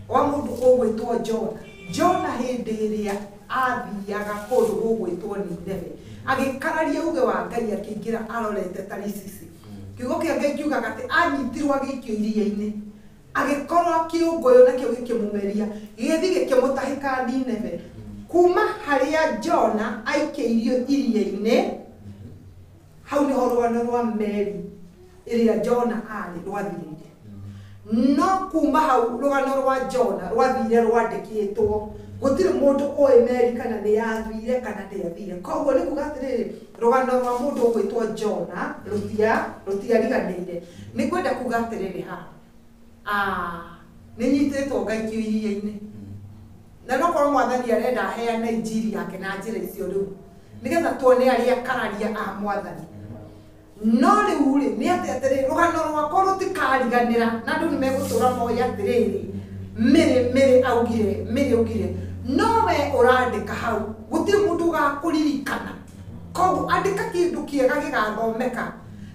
wa mũndũ ũgwĩtwo Jona hĩndĩ ĩrĩa athiaga kũndũ gũgwĩtwo Nineve agĩkararia uge wa Ngai akĩingĩra arorete Tarisisi kiugo kĩa Ngai kiugaga atĩ anyitirwo agĩikio iria-inĩ agĩkorwo kĩũngũyũ nakĩo gĩkĩmũmeria gĩgĩthiĩ gĩkĩmũtahĩka Nineve kuma harĩa Jona aikĩirio iria-inĩ hau nĩho rwano rwa Mary ĩrĩa Jona arĩ rwathirĩire no kuma hau rwano rwa Jona rwathire rwandĩkĩtwo gũtirĩ mũndũ ũĩ Mary kana nĩ yathire kana ndĩathire koguo nĩ kuga atĩrĩrĩ rwano rwa mũndũ ũgwĩtwo Jona rũtiariganĩire nĩ kwenda kuga atĩrĩrĩ haha nĩ nyitĩtwo ngaikio iria-inĩ na no korwo mwathani arenda heana injiri yake na njĩra icio rĩu nĩgetha tuone arĩa kararia a mwathani no rĩu rĩ nĩ atĩ rũgano rwakwa rũtikariganĩra na andũ nĩ megũtũra moya atĩrĩrĩ mĩrĩ augire no we ũrandĩka hau gũtirĩ mũndũ ũgakũririkana koguo andĩka kĩndũ kĩega gĩgathomeka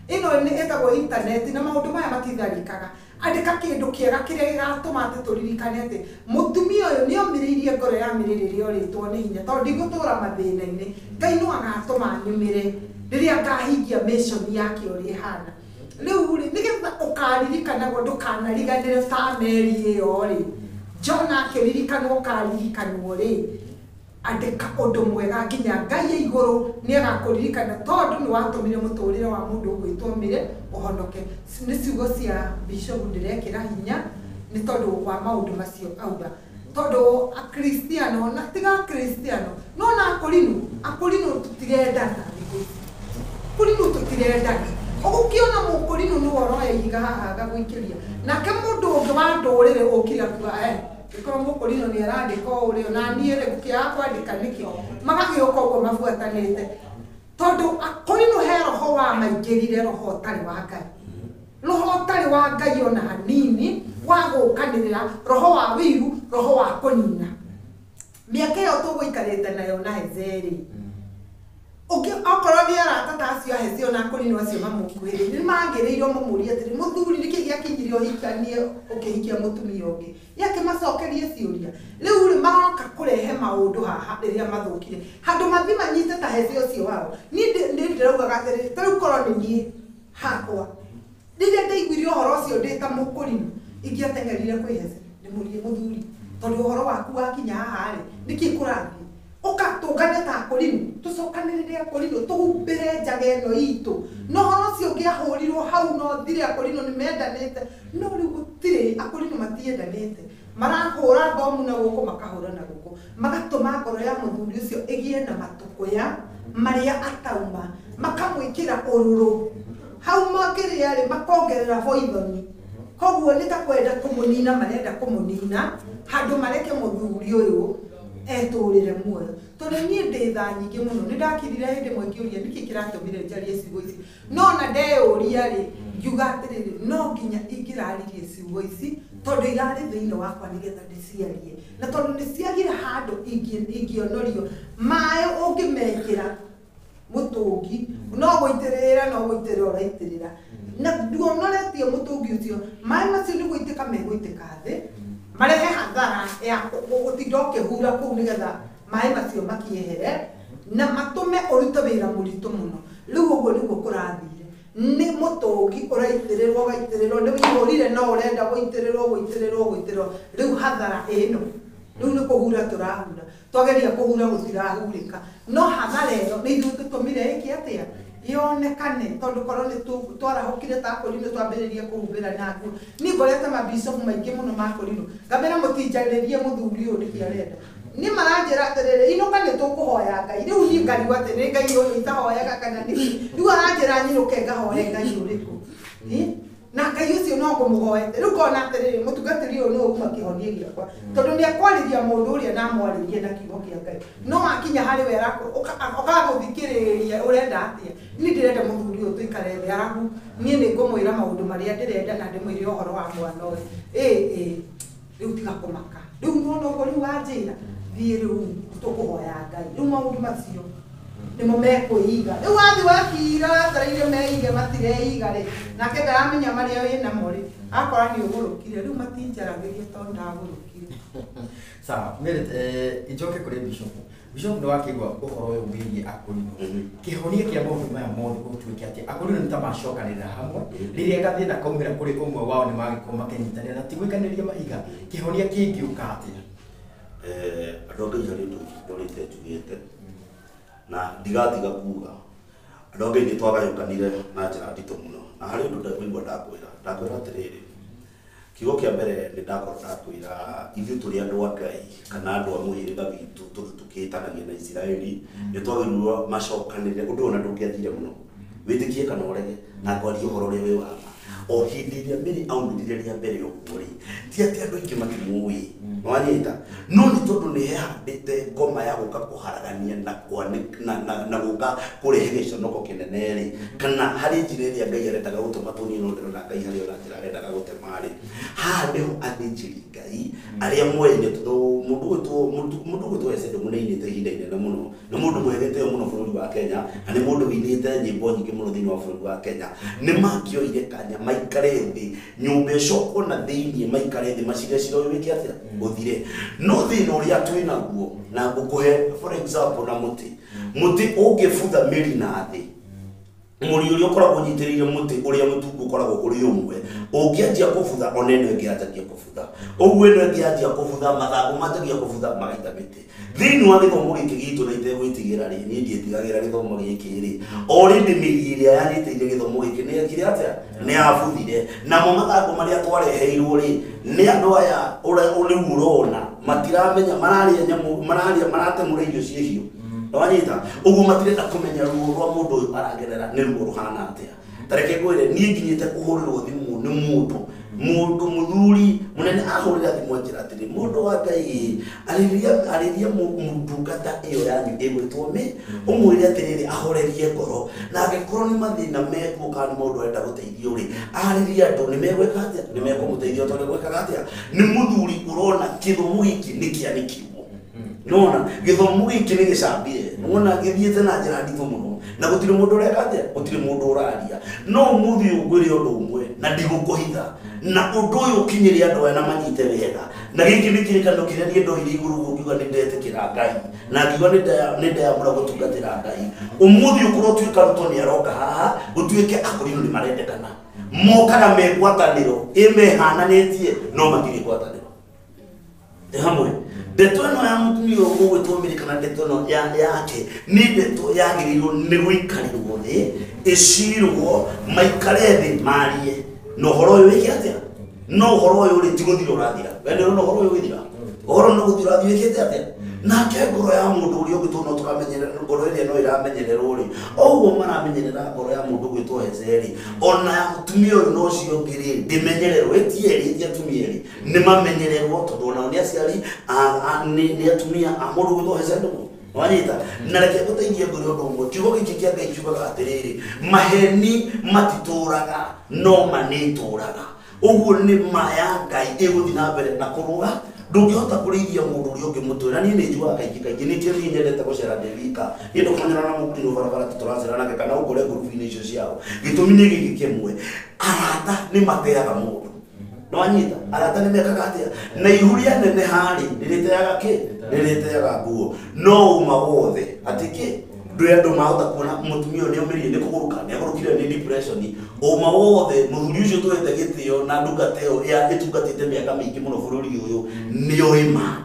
ĩno nĩ ĩtagwo intaneti na maũndũ maya matitharĩkaga andĩka kĩndũ kĩega kĩrĩa gĩgatũma atĩ tũririkane atĩ mũtumia ũyũ nĩ omĩrĩirie ngoro ya mĩrĩrĩre ũrĩtwo nĩ hinya tondũ ndigũtũra mathĩna-inĩ Ngai no agatũma nyumĩre rĩrĩa ngahingia mission yake ũrĩa ĩhana rĩu rĩ nĩgetha ũkaririkanagwo ndũkanariganĩre ta Meri ĩyo rĩ Jona akĩririkanwo ũkaririkanwo rĩ andĩka ũndũ mwega nginya Ngai ya igũrũ nĩ agakũririkana tondũ nĩ watũmire mũtũrĩre wa mũndũ ũgwĩtwo Mĩrĩ ũhonoke nĩ ciugo cia Bishop ndĩrekĩra hinya nĩ tondũ wa maũndũ macio auga tondũ akristiano na tiga akristiano no na akorino tũtirendana akorino tũtirendana ũgũkĩona mũkorino nĩ woroya ihiga haha gagũikĩria nake mũndũ ũngĩ wa ndũrĩrĩ ũkĩra kuga gĩkorwo mũkorino nĩ arandĩka ũrĩa na niĩ rĩ gũkĩaga kwandĩka nĩkĩ magagĩũka ũguo mabuatanĩte tondũ akorino he roho wa maingĩrire roho ũtarĩ wa Ngai ona hanini wa gũũkanĩrĩra roho wa wĩru roho wa kũnina mĩaka ĩyo tũgũikarĩte nayo na Ezeri okorwo nĩ arata ta acio ahecio na akorino acio mamũkuhĩrĩ nĩ magĩrĩirwo mũmũrie atĩrĩ mũthuri nĩkĩ gĩakinyire ũhikanie ũkĩhikia mũtumia ũngĩ yake macokerie ciũria rĩu rĩ maroka kũrehe maũndũ haha rĩrĩa mathũkire handũ mathi manyite ta hecio ũcio wao niĩ ndĩraugaga atĩrĩ tarĩu korwo nĩ niĩ hakwa rĩrĩa ndaiguire ũhoro ũcio ndĩ ta mũkũrino ingĩateng'erire kwĩhece ndĩmũrie mũthuri tondũ ũhoro waku wakinya haha rĩ nĩkĩ kũrathiĩ ũgatũngane ta akorino tũcokanĩrĩre akorino tũhumbĩre njaga ĩno itũ no ũhoro ũcio ũngĩahũrirwo hau no thire akorino nĩ mendanĩte no rĩu gũtirĩ akorino matiendanĩte marahũra mbomu na gũkũ makahũra na gũkũ magatũma ngoro ya mũthuri ũcio ĩgĩe na matũkũya marĩa atauma makamwĩkĩra ũrũrũ hau makĩrĩa rĩ makongerera poithoni koguo nĩ ta kwenda kũmũnina marenda kũmũnina handũ mareke mũthuri ũyũ etũrĩre muoyo tondũ niĩ ndĩ tha nyingĩ mũno nĩ ndakirire hĩndĩ ĩmwe ngĩũria nĩkĩ kĩratũmire njarie ciugo ici no na ndeyũria rĩ ngiuga atĩrĩrĩ no nginya ingĩraririe ciugo ici tondũ irarĩ thĩinĩ wakwa nĩgetha ndĩciarie na tondũ nĩciagire handũ ingĩonorio maĩ ũngĩmekĩra mũtũngi no gũitĩrĩra ũraitĩrĩra na nduonoretie mũtũngi ũcio maĩ macio nĩ gũitĩka megũitĩka thĩ marehe hathara ya gũtinda ũkĩhura kũu nĩgetha maĩ macio makiehere na matũme ũrute wĩra mũritũ mũno rĩu ũguo nĩguo kũrathire nĩ mũtũngi ũraitĩrĩrwo nĩ wĩihũrire no ũrenda gũitĩrĩrwo rĩu hathara ĩno rĩu nĩ kũhura tũrahura twageria kũhura gũtirahurĩka no hathara ĩno nĩ ithuĩ tũtũmire ĩkĩ atĩa yonekane tondũ korwo nĩ twarahũkire ta akorino twambĩrĩrie kũhumbĩra naguo niĩ ngorete mabicopu maingĩ mũno ma akorino ngamera mũtinjarĩrie mũthuri ũyũ nĩkĩ arenda niĩ maranjĩra atĩrĩrĩ inũka nĩ tũkũhoya Ngai rĩu niĩ ngariua atĩ nĩ Ngai ũyũ itahoyaga kana nĩkĩ rĩu aranjĩra nyirũke ngahoye Ngai ũrĩkũ na Ngai ũcio no ngũmũhoete rĩu kona atĩrĩrĩ mũtungatĩri ũyũ no ũkuma kĩhonia gĩakwa tondũ nĩ akwarĩria mũndũ ũrĩa na amwarĩrie na kiugo kĩa Ngai no akinya harĩ we ũkagũthikĩrĩria ũrenda atĩa niĩ ndĩrenda mũthuri ũyũ tũikare thĩ arabu niĩ nĩ ngũmwĩra maũndũ marĩa ndĩrenda na ndĩmwĩre ũhoro wa mwana ũyũ rĩu tiga kũmaka rĩu nona ũguo rĩu wanjĩra thiĩ rĩu tũkũhoya Ngai rĩu maũndũ macio nĩmo mekwĩiga rĩu wathi wakira watarĩire meige matireiga rĩ nake ndaramenya marĩa wĩnamo rĩ akora nĩ ũgũrũkire rĩu matinjaragĩria tondũ ndagũrũkire sawa ijoke kũrĩ Bishop nĩ wakĩigua ũhoro ũyũ wĩgiĩ akorino kĩhonia kĩa maũndũ maya mothe gũtuĩke atĩ akorino nĩ ta macokanĩrĩra hamwe rĩrĩa gathĩna kaumĩra kũrĩ ũmwe wao nĩ magĩkorwo makĩnyitanĩra na tigũikanĩria mahiga kĩhonia kĩngĩũka atĩa andũ a Ngai harĩ ũndũ ndorĩte njugĩte na ndigatiga kuga andũ a Ngai nĩ twagayũkanire na njĩra nditũ mũno na harĩ ũndũ ndaigua ndakwĩra atĩrĩrĩ kiugo kĩa mbere nĩ ndakorwo ndakwĩra ithuĩ tũrĩ andũ a Ngai kana andũ a mũhĩrĩga witũ tũkĩhĩtanagia na Isiraeli nĩ twagĩrĩirwo macokanĩrĩre ũndũ ona ndũngĩathire mũno wĩtĩkie kana ũrege na kwaria ũhoro ũrĩa wĩ wa o hindi ya mbere au ndire ya mbere okuri ti ati andu ingi matimui wanyita no ni tondu ni handite ngoma ya guka kuharagania na guka kurehe giconoko kineneri kana hari njire ya ngai arendaga gutuma tuni no ndiro na ngai hari ona njira arendaga gutemari hande athĩnjĩri ngai aria mwene tondu mundu gwitu ese mundu inite hinda inene muno na mundu mwegete muno bũrũri wa Kenya na ni mundu winite nyimbo nyingi muno thiini wa bũrũri wa Kenya ni makioire kanya maikare thi nyumba icoko na thiini maikare thi macire ciro wiki atia uthire no thina uria twina guo na ngukuhe for example na muti ungibutha miri na thi muri uria ukoragwo nyitiriire muti uria mutungu ukoragwo uri umwe ungianjia kubutha oneno ingianjia kubutha uguo eno ingianjia kubutha mathangu manjagia kubutha magaita miti thiini wa githomo giki gitu na itegwitigira ri ni ndietigagira githomo giki ri already miri iria yanyitire githomo giki ni akire atia ni abuthire na mo mathangu maria twareheirwo ri ni andu aya uri urona matiramenya mararia nyamu maratemura irio ciehio wanyita uguo matirenda kumenya ruo rwa mundu uyu aragerera ni ruo ruhana atia tareke gwire nie nginyite kuhurirwo thimu ni mundu muthuri munene ahurira thimu njira atiri mundu wa ngai ariria mundungata iyo yanyu igwitwo me umwire atiriri ahorerie ngoro na angikorwo ni mathina mekuo kana mundu enda guteithio ri ariria andu ni megwika atia ni mekumuteithio tondu gwikaga atia ni muthuri urona kithumu giki ni kianikiwo nona githomo giki ni gicambire nona githiete na njira ndithu muno na gutire mundu ureka atia gutire mundu uraria no muthi ugwire undu umwe na ndigukuhitha na undu uyu ukinyire andu ena manyite wega na giki ni kirikano kiria ni ndo iri iguru gukiuga ni ndetikira ngai na ngiuga ni ndayamura gutungatira ngai umuthi ukorwo tuika ruto ni aroka haha gutuike akurino ni marendekana mokaga megwataniro imehananitie no magiri gwataniro hamwe ndeto ino ya mutumia ugwitwo miri kana ndeto ino yake ni ndeto yagirirwo ni gwikarirwo thi icirwo maikare thi marie no horo uyu wiki atia no horo uyu ri tiguthira urathira wende no horo uyu withira horo no guthira wiki atia nake ngoro ya mundu uri ugitwo no turamenyerera ngoro iria no iramenyererwo ri oguo maramenyerera ngoro ya mundu gwitwo Hezeri ona ya mutumia uyu no cio ngiri ndimenyererwo etieri itia tumieri ni mamenyererwo tondu ona ni aciari ni atumia a mundu gwitwo Hezeri wanyita na reke guteithia ngoro undu umwe kiugo giki kia ngai kiugaga atiriri maheni matituraga no manituraga uguo ni maya ngai iguthi na mbere na kuruga ndungihota kurithia mundu uri ungimutwira ni njuaga kaingi ni kio ni nyendete gucera ndivika indo kumenyana na mukuru barabara tuturacera nake kana ugure group icio ciao gitumi ni giki kimwe arata ni mateaga mundu no anyita arata ni mekaga atia na ihuria nene hari niriteaga ki niriteaga nguo no uma wothe atiki ndu mahota kuona mutumia ni omirie ni kuguruka ni agurukire ni depression uma wothe muthuri ucio twete gitio na ndugateo ya itungatite miaka mingi muno bururi uyu nio ima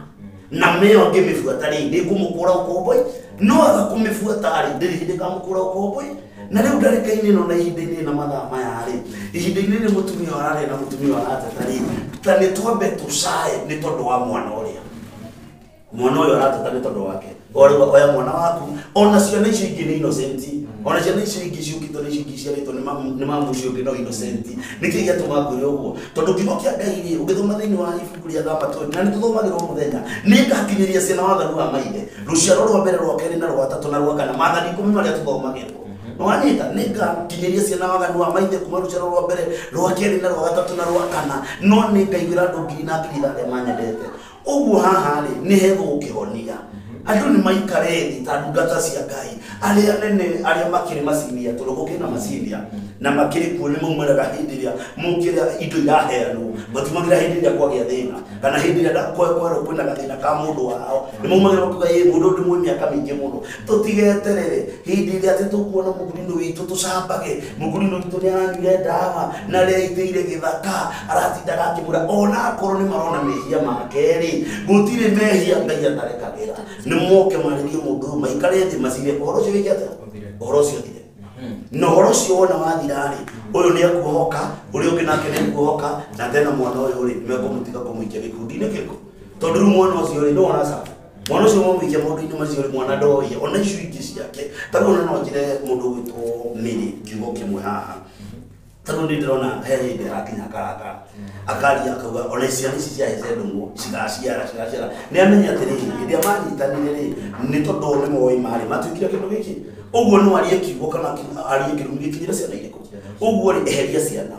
na meo ngimifuata ri ni kumukura ukomboi no aga kumifuata ari ndiri hindi kamukura ukomboi na riu ndarekaine no na ihinda-ini na mathaa maya ri ihinda-ini ni mutumia arare na mutumia arateta ri ta ni twambe tucae ni tondu wa mwana uyu arateta ni tondu wake ori oya mwana waku ona ciana icio ingi ni innocent ona ciana icio ingi ciukitwo ni cingi ciaritwo ni mamu cio ngi no innocent niki giatuma ngure uguo tondu kiugo kia ngai ri ugithoma thiini wa ibuku ria Thabatũ na ni tuthomagirwo muthenya ni ngakinyiria ciana wathani wa maithe ruciaro rwa mbere rwa keri na rwa gatatu na rwa kana mathani 10 maria tuthomagirwo wanyita ni ngakinyiria ciana wathani wa maithe kuma ruciaro rwa mbere rwa keri na rwa gatatu na rwa kana no ni ngaigwira andu ngiri na ngiri aria manyendete uguo haha ri ni hetho ukihonia andu ni maikarethi ta ndungata cia ngai aria nene aria makiri macinia turugo kina macinia na makiri kuone mumweraga hindi ria mukira indo iraheanwo matumagira hindi ria kwagia thina kana hindi ria kwero kwina gathina ka mundu wao ni mumagira kuga ye mundu ndi mwe miaka mingi muno tutigeterere hindi ria tukuona mugurino witu tucambage mugurino witu ni aranyire ndawa na reiteire githaka aratindaga akimura ona akoro ni marona mehia makeri gutire mehia ngai atarekagira ni moke maririe mundu maikare thi macire horo cio wikete horo cio thire no horo cio wona wathira ri uyu ni akuhoka uri ungi nake ni akuhoka na tena mwana uyu ri mekumutiga kumuikia gikundi-ini kiriko tondu ru mwana ucio ri no ona sa mwana ucio mumuikia maundu-ini macio ri mwana ndoie ona icio ingi ciake taru ona no njire mundu gwitwo Miri kiugo kimwe haha tano ni ndona he ide akinya karaka akari akauga ole ciana ici cia hece ndungu cigaciara ni amenya atiriri hĩndĩ ĩrĩa manyitanire ni tondu ni moi mari matuikire kindu giki uguo no arie kiugo kana arie kirumi gikinyira ciana iriko uguo ri eheria ciana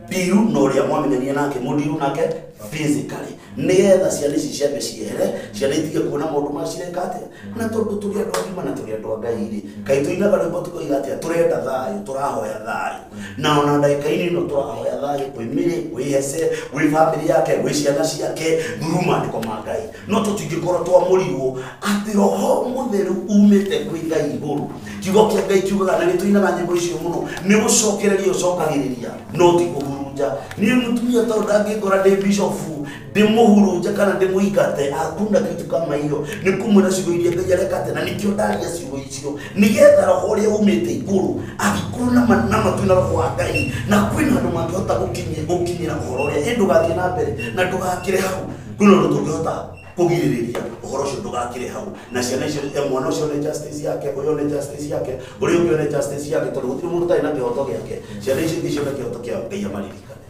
biru no ria mwamenyania nake mundiru nake physically nigetha ciana ici ciambe ciehere ciana itige kuona maundu macireka atia na tondu turi andu agima na turi andu Ngai ri kai tuinaga rwimbo tukoiga atia turenda thayu turahoya thayu na ona ndagika-ini no turahoya thayu kwi miri kwi hece kwi family yake kwi ciana ciake thuruma ndiko ma Ngai no tutingikorwo twamurirwo ati roho mutheru umite kwi Ngai iguru kiugo kia Ngai kiugaga na nituinaga nyimbo icio muno ni gucokereria ucokagiriria no ti kuhurunja ni mutumia tondu angikora ndi bishop ndimuhurunja kana ndimuigate akunda kitu kama hiyo ni kumwira ciugo iria Ngai arekate na nikio ndaria ciugo icio nigetha roho uria umite iguru agikorwo na matu na roho wa Ngai na kwina andu mangihota gukinyira uhoro uria ndugathie na mbere na ndugakire hau kwina andu tungihota kugiririria uhoro ucio ndugakire hau na ciana icio mwana ucio ne justice yake uyo ne justice yake uria uyo ne justice yake tondu gutiri mundu tari na kihoto giake ciana icio na kihoto kia Ngai amaririkane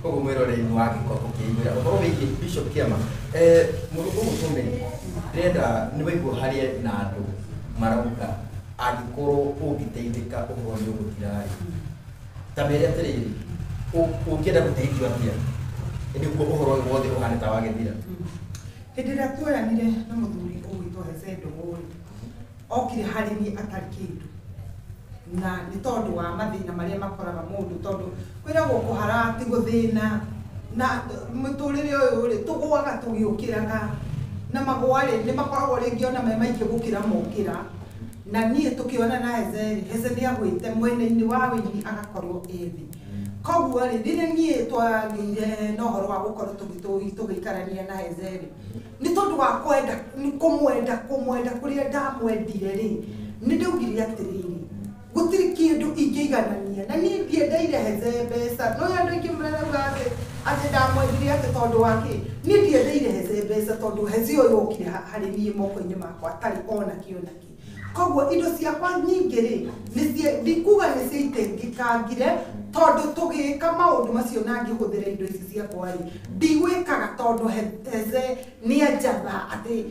koguo mwiroreri wa gikoko kiigwira uhoro wigi Bishop Kiama mundu umutume ndenda ni waigua haria na andu marauga agikorwo ungiteithika uhoro ni ugutirari tamere atiriri ukienda guteithio atia niguo uhoro wothe uhane ta wagethira hĩndĩ ĩrĩa tuoyanire na mũthuri ũgwĩtwo Hece Ndung'u okire harĩ niĩ atarĩ kĩndũ na nĩ tondũ wa mathĩna marĩa makoraga mũndũ tondũ kwĩragwo kũhara ti gũthĩna na mũtũrĩre ũyũ rĩ tũgũaga tũgĩũkĩraga na magũa rĩ nĩ makoragwo rĩngĩ ona me maingĩ gũkĩra mokĩra na niĩ tũkĩona na Hece nĩ agwĩte mwena-inĩ wa wĩini agakorwo ethĩ koguo rĩ rĩrĩa niĩ twagĩire na ũhoro wa gũkorwo tũgĩikarania na Hece rĩ nĩ tondũ wa kwenda kũmwenda kũrĩa ndamwendire rĩ nĩ ndaugire atĩrĩrĩ gutiri kindu ingĩiganania na niĩ ndiendeire Hece mbeca no andũ aingĩ marauga atĩ ndamwendire atĩ tondũ wake niĩ ndiendeire Hece mbeca tondũ Hece ũyũ okire harĩ niĩ moko-inĩ makwa atarĩ ona kĩonaki koguo indo ciakwa nyingĩ rĩ ndikuga nĩ ciaitĩngĩkangire tondũ tũgĩka maũndũ macio na ngĩhũthĩra indo ici ciakwa rĩ ndigwĩkaga tondũ Hece nĩ anjatha atĩ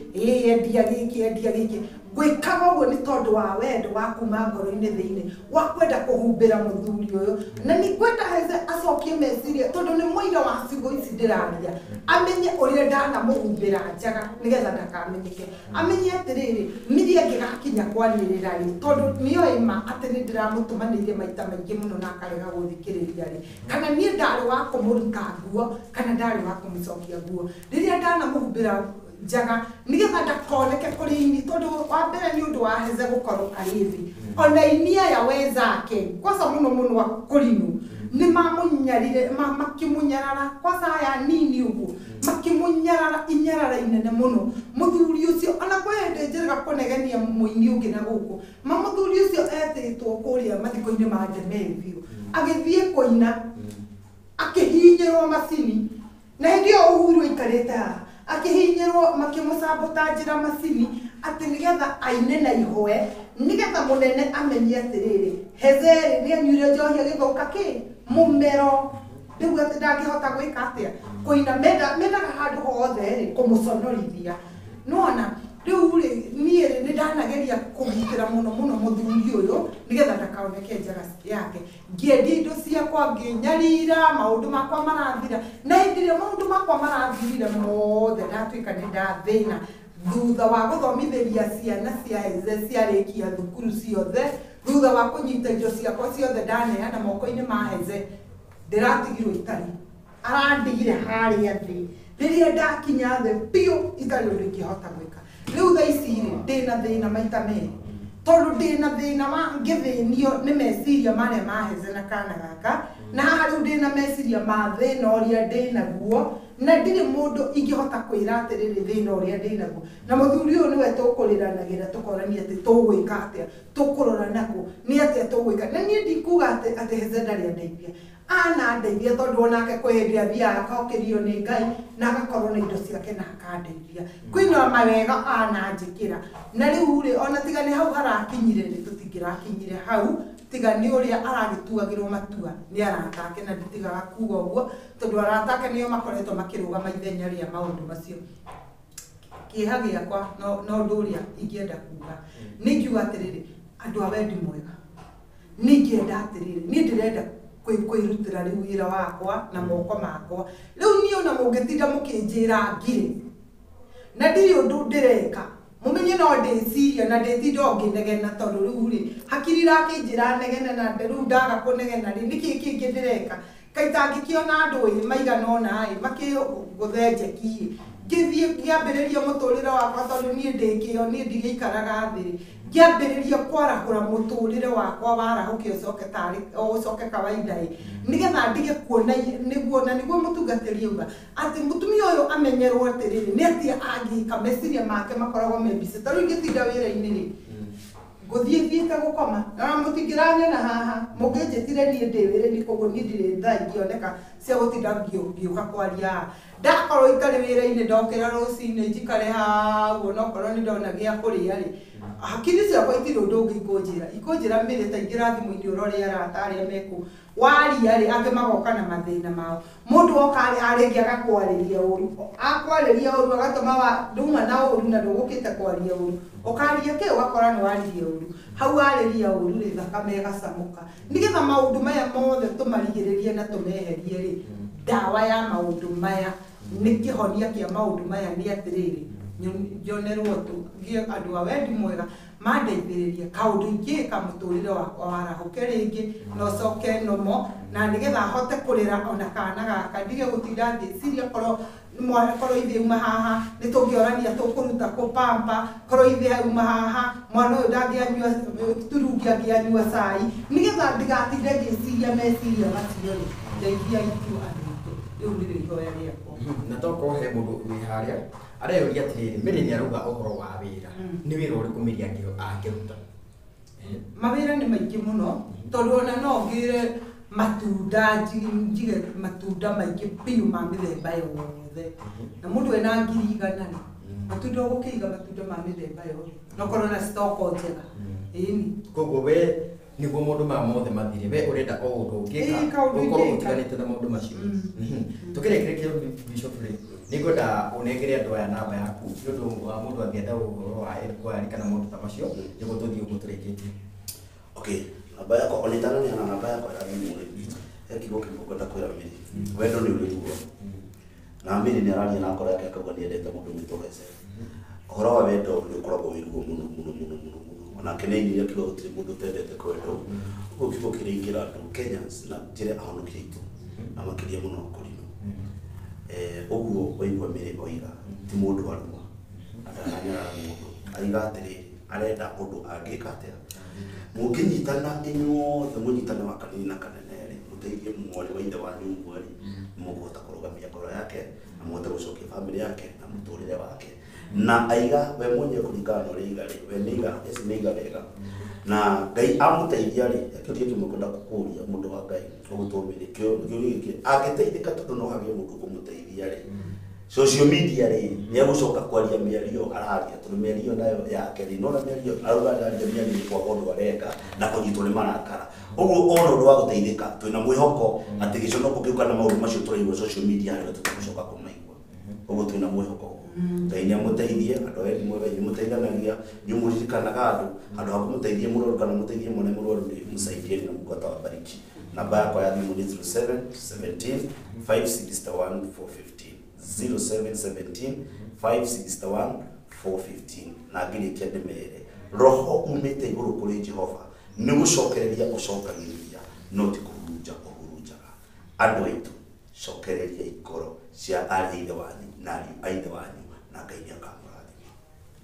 endia gĩkĩ gwĩkaga ũguo nĩ tondũ wa wendo wa kuma ngoro-inĩ thĩinĩ wa kwenda kũhumbĩra mũthuri ũyũ na nĩ kwenda Hece acokie meciria tondũ nĩ mũira wa ciugo ici ndĩraria amenye ũrĩa ndanamũhumbĩra njaga nĩgetha ndakamenyeke amenye atĩrĩrĩ niĩ ngĩgakinya kwanĩrĩra rĩ tondũ nĩoĩ ma atĩ nĩ ndĩramũtũmanĩire maita maingĩ mũno na akarega gũthikĩrĩria rĩ kana niĩ ndarĩ wa kũmũruta nguo kana ndarĩ wa kũmũcokia nguo rĩrĩa ndanamũhumbĩra njaga nigetha ndakoneke kũrĩ ini tondũ wa mbere nĩ ũndũ wa Hece gũkorwo arĩ thĩ ona ini aya wenzake kwanza mũno kũrinu nĩ mamũnyarire makĩmũnyarara kwanza aya nini ũguo makĩmũnyarara inyarara inene mũno mũthuri ũcio ona kwa hĩndĩ njĩrĩga kũnegenia mũini ũngĩ na gũkũ mũthuri ũcio etĩtwo kũrĩa mathiko-inĩ ma Ndemeri biũ agĩthiĩ kũina akĩhinyĩrwo macini na hĩndĩ ĩyo Uhuru aikarĩte haha akihinyirwo makĩmũsabotanjĩra macini atĩ nĩgetha aine na ihoe nĩgetha mũnene amenye atĩrĩrĩ Hece nĩ anyuire njohi agĩthũka kĩ mũmero rĩu atĩ ndangĩhota gwĩka atĩa kũina mendaga handũ hothe rĩ kũmũconorithia nona rĩu rĩ niĩ nĩ ndanageria kũgitĩra mũno mũthuri ũyũ nĩgetha ndakaoneke njaga yake ngĩendia indo ciakwa ngĩnyarira maũndũ makwa marathira na hĩndĩ ĩrĩa maũndũ makwa marathirire mothe ndatuĩka nĩ ndathĩna thutha wa gũthomithĩria ciana cia Hece ciarĩkia thukuru ciothe thutha wa kũnyita indo ciakwa ciothe ndaneana moko-inĩ ma Hece ndĩratigirwo itarĩ arandigire harĩa thĩ rĩrĩa ndakinya thĩ biũ itarĩ ũndũ ingĩhota gwĩka rĩu thaa ici rĩ ndĩna thĩna maita merĩ tondũ ndĩna thĩna wa ngĩthĩnio nĩ meciria marĩa ma Hece na kana gaka na haha rĩu ndĩna meciria ma thĩna ũrĩa ndĩnaguo na ndirĩ mũndũ ingĩhota kwĩra atĩrĩrĩ thĩna ũrĩa ndĩnaguo na mũthuri ũyũ nĩwe tũkũrĩranagĩra tũkorania atĩ tũgwĩka atĩa tũkũrora nakũ nĩ atĩa tũgwĩka na niĩ ndikuga atĩ Hece ndarĩ andeithia anandeithia tondũ onake kwĩ hĩndĩ athiaga akaũkĩrio nĩ Ngai na agakorwo na indo ciake na akandeithia kwĩna mawega ananjĩkĩra na rĩu rĩ ona tiga nĩ hau harakinyire nĩ tũtingĩrakinyire hau tiga nĩ ũrĩa aragĩtuagĩrwo matua nĩ arata ake na nditigaga kuga ũguo tondũ arata ake nĩo makoretwo makĩrũgama ithenya rĩa maũndũ macio. Kĩeha gĩakwa no ũndũ ũrĩa ingĩenda kuga nĩ ingiuga atĩrĩrĩ, andũ a wendi mwega nĩ ingĩenda atĩrĩrĩ, niĩ ndĩrenda kwĩrutĩra rĩu wĩra wakwa na moko makwa. Rĩu niĩ ona mũngĩtinda mũkĩnjĩra ngire na ndirĩ ũndũ ndĩreka, mũmenye no ndĩciria na ndĩtinda ngĩnegena tondũ rĩu rĩ hakiri rakĩnjĩra negene na rĩu ndaga kũnegena rĩ nĩkĩ kĩngĩ ndĩreka. Kaĩ tangĩkĩona andũ ĩ maigana ũna ĩ makĩgũthe njeki ngĩthiĩ ngĩambĩrĩria mũtũrĩre wakwa tondũ niĩ ndĩkĩo niĩ ndigĩikaraga thĩ ngĩambĩrĩria kwarahũra mũtũrĩre wakwa warahũke ũcoke kawaida nĩgetha ndige kuona nĩguo na nĩguo mũtungatĩri auga atĩ mũtumia ũyũ amenyerwo atĩrĩrĩ nĩ atĩa angĩka meciria make makoragwo mebise tarĩu ingĩtinda wĩra-inĩ rĩ ngũthiĩ thiĩte gũkoma na mũtingĩranyona haha mũngĩnjĩtire niĩ ndĩ wĩra-inĩ koguo niĩ ndirĩ thaa ingĩoneka cia gũtinda ngĩũka kwaria ndakorwo itarĩ wĩra-inĩ ndokĩra rũcinĩ njikare hau onokorwo nĩ ndona gĩa kũrĩa rĩ hakiri ciakwa itirĩ ũndũ ũngĩ ikũnjĩra mĩrĩ ta ingĩra thimũ-inĩ ũrore arata arĩa meku waria rĩ angĩ magoka na mathĩna mao mũndũ oka arĩngĩ agakwarĩria ũru akwarĩria ũru agatũma nduma na ũru na ndũgũkĩte kwaria ũru ũkaria kĩ ũgakora nĩ waririe ũru hau warĩria ũru rĩ thakame ĩgacamũka nĩgetha maũndũ maya mothe tũmarigĩrĩrie na tũmeherie rĩ ndawa ya maũndũ maya nĩ kĩhonia kĩa maũndũ maya nĩ atĩrĩrĩ njonerwo andũ a wendi mwega mandeithĩrĩrie kaũndũ ingĩka mũtũrĩre wakwa warahũke rĩngĩ na ũcoke nomo na nĩgetha hote kũrĩra ona kana gaka ndige gũtinda ngĩciria korwo ithe uma haha nĩ tũngĩorania tũkũruta kũpampa korwo ithe uma haha mwana ũyũ ndangĩanyua turungi angĩanyua cai nĩgetha ndigatinde ngĩciria meciria macio rĩ ndeithia itu andũ rĩu nĩrĩo ihoya rĩakwa na tokorwo he mũndũ wĩ harĩa areyũria atĩrĩrĩ Mary nĩ arauga ũhoro wa wĩra nĩ wĩra ũrĩkũ Mary angĩruta? Mawĩra nĩ maingĩ mũno tondũ ona no ngĩre matunda njige matunda maingĩ biũ ma mĩthemba yothe na mũndũ ena 100,000 matunda ũgũkĩiga matunda ma mĩthemba yothe no korwo na stoko njega ĩni koguo we nĩguo maũndũ maya mothe mathire we ũrenda o ũndũ ũngĩka ũkorwo ũtiganĩte na maũndũ macio. Tũkĩrĩkĩrĩkia Bishop rĩ nĩngwenda ũnengere andũ aya namba yaku nĩ ũndũ wa mũndũ angĩenda ũhoro wa enquiry kana maũndũ ta macio nĩguo tũthiĩ ũguo tũrĩkĩtie. Okay, namba yakwa onĩtanania na namba yakwa ya thimũ rĩ he kiugo kĩmwe ngwenda kwĩra Mary wendo nĩ ũrĩguo na Mary nĩ araria na ngoro yake akauga nĩendete mũndũ wĩtũgece ũhoro wa wendo nĩ ũkoragwo wĩ ruo mũno mũno mũno mũno onake nĩ iria kiugo gũtirĩ mũndũ ũtendete kwendwo ũguo kiugo kĩrĩingĩra andũ Kenyans na njĩra ahonokia itũ na makĩria mũno kũrinũ ũguo waigua Mary oiga ti mũndũ aruma atananyara mũndũ aiga atĩrĩrĩ arenda ũndũ angĩka atĩa mũngĩnyitana inyuothe mũnyitane wa kanini na kanene rĩ mũteithie mwarĩ wa ithe wanyu mweri mũkũhota kũrũgamia ngoro yake na mũhote gũcokia bamĩrĩ yake na mũtũrĩre wake na aiga we mwenyewe kũringana na ũrĩa aiga rĩ we nĩ aiga wega na Ngai amũteithia rĩ kĩũria kĩmwe kwenda kũkũria mũndũ wa Ngai ũgũtũmĩre kĩũria gĩkĩ angĩteithĩka tondũ no hagĩe mũndũ kũmũteithia rĩ social media rĩ nĩ egũcoka kwaria mĩario araria tondũ mĩario nayo yake rĩ no na mĩario arauga araria mĩario kwa ũndũ areka na kũnyitwo nĩ marakara ũguo ona ũndũ wa gũteithĩka twĩna mwĩhoko atĩ gĩconoko kĩu kana maũndũ macio tũraigua social media rĩ tũgũcoka kũmaigua ũguo twĩna mwĩhoko Ngai nĩ amũteithie andũ ethĩ mwega nĩ mũteithanagia nĩ mũririkanaga andũ ha kũmũteithia mũrwaru kana mũteithie mwana mũrwaru rĩ mũsaidieni na Mungu atawabariki. Namba yakwa ya thimũ nĩ 0717 561 415 0717 561 415 na ngĩrĩkia ndĩmere roho umĩte igũrũ kũrĩ Jehova nĩ gũcokereria ũcokagĩrĩria no ti kũhurunja ũhurunjaga andũ aitũ cokereria ikoro cia ariũ a ithe wanyu na ariũ a ithe wanyu na Ngai nĩ akamũrathima.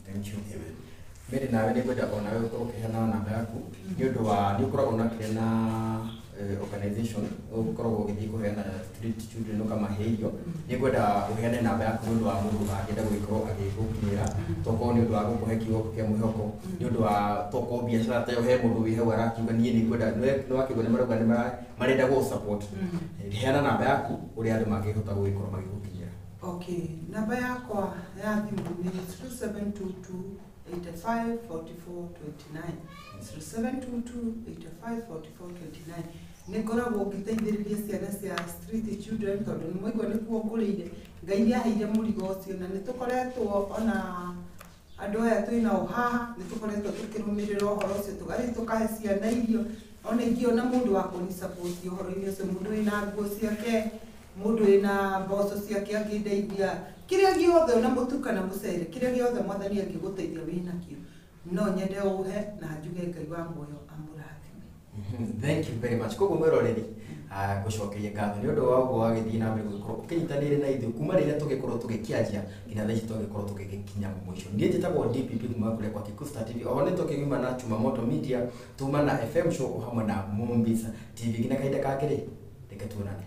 Thank you. Amen. Mary nawe nĩ ngwenda o nawe ũkorwo ũkĩheana namba yaku nĩ ũndũ wa nĩ ũkoragwo na organization ũkoragwo ũgĩthiĩ kũheana street children ũkamahe irio nĩ ngwenda ũheane namba yaku nĩ ũndũ wa mũndũ angĩenda gũgĩkorwo agĩgũkinyĩra tokorwo nĩ ũndũ wa gũkũhe kiugo kĩa mwĩhoko nĩ ũndũ wa tokorwo biacara ta ĩyo he mũndũ wĩ hau arakiuga niĩ nĩ ngwenda nĩ wakĩigua nĩ marauga nĩ marenda gũ support heana namba yaku ũrĩa andũ mangĩhota gũgĩkorwo magĩgũkinyĩra. Okay, namba yakwa ya thimũ nĩ 0722 85 44 29 0722 85 44 29 nä ngoragwo ngĩteithĩrĩria ciana cia street children tondũ nĩ mwaigua nĩ kuo ngũrĩire Ngai nĩ aheire mũrigo ũcio na nĩ tũkoretwo ona andũ aya twĩnao haha nĩ tũkoretwo tũkĩrũmĩrĩra ũhoro ũcio tũgathiĩ tũkahe ciana irio ona ingĩona mũndũ wa kũnisupport ũhoro-inĩ ũcio mũndũ wĩna nguo ciake mũndũ wĩna mboco ciake angĩndeithia kĩrĩa gĩothe ona mũtu kana mũcere kĩrĩa gĩothe mwathani angĩgũteithia wĩnakĩo no nyende ũhe na njuge Ngai wa muoyo amũrathime. Thank you very much. Koguo mwĩroreri ngũcokeria ngatho nĩ ũndũ wa ũguo wagĩthiĩ na mbere gũkorwo ũkĩnyitanĩire na ithuĩ kuma rĩrĩa tũgĩkorwo tũgĩkĩanjia nginya thaa ici tũgĩkorwo tũgĩkinya mũico. Niĩ njĩtagwo DPP kuma kũrĩa kwa Kikuyu Star TV. Oho nĩ tũkĩuma na Chumamoto Media, tuma na FM show hamwe na Mombisa TV. Nginya kahinda kangĩ reke tuonane.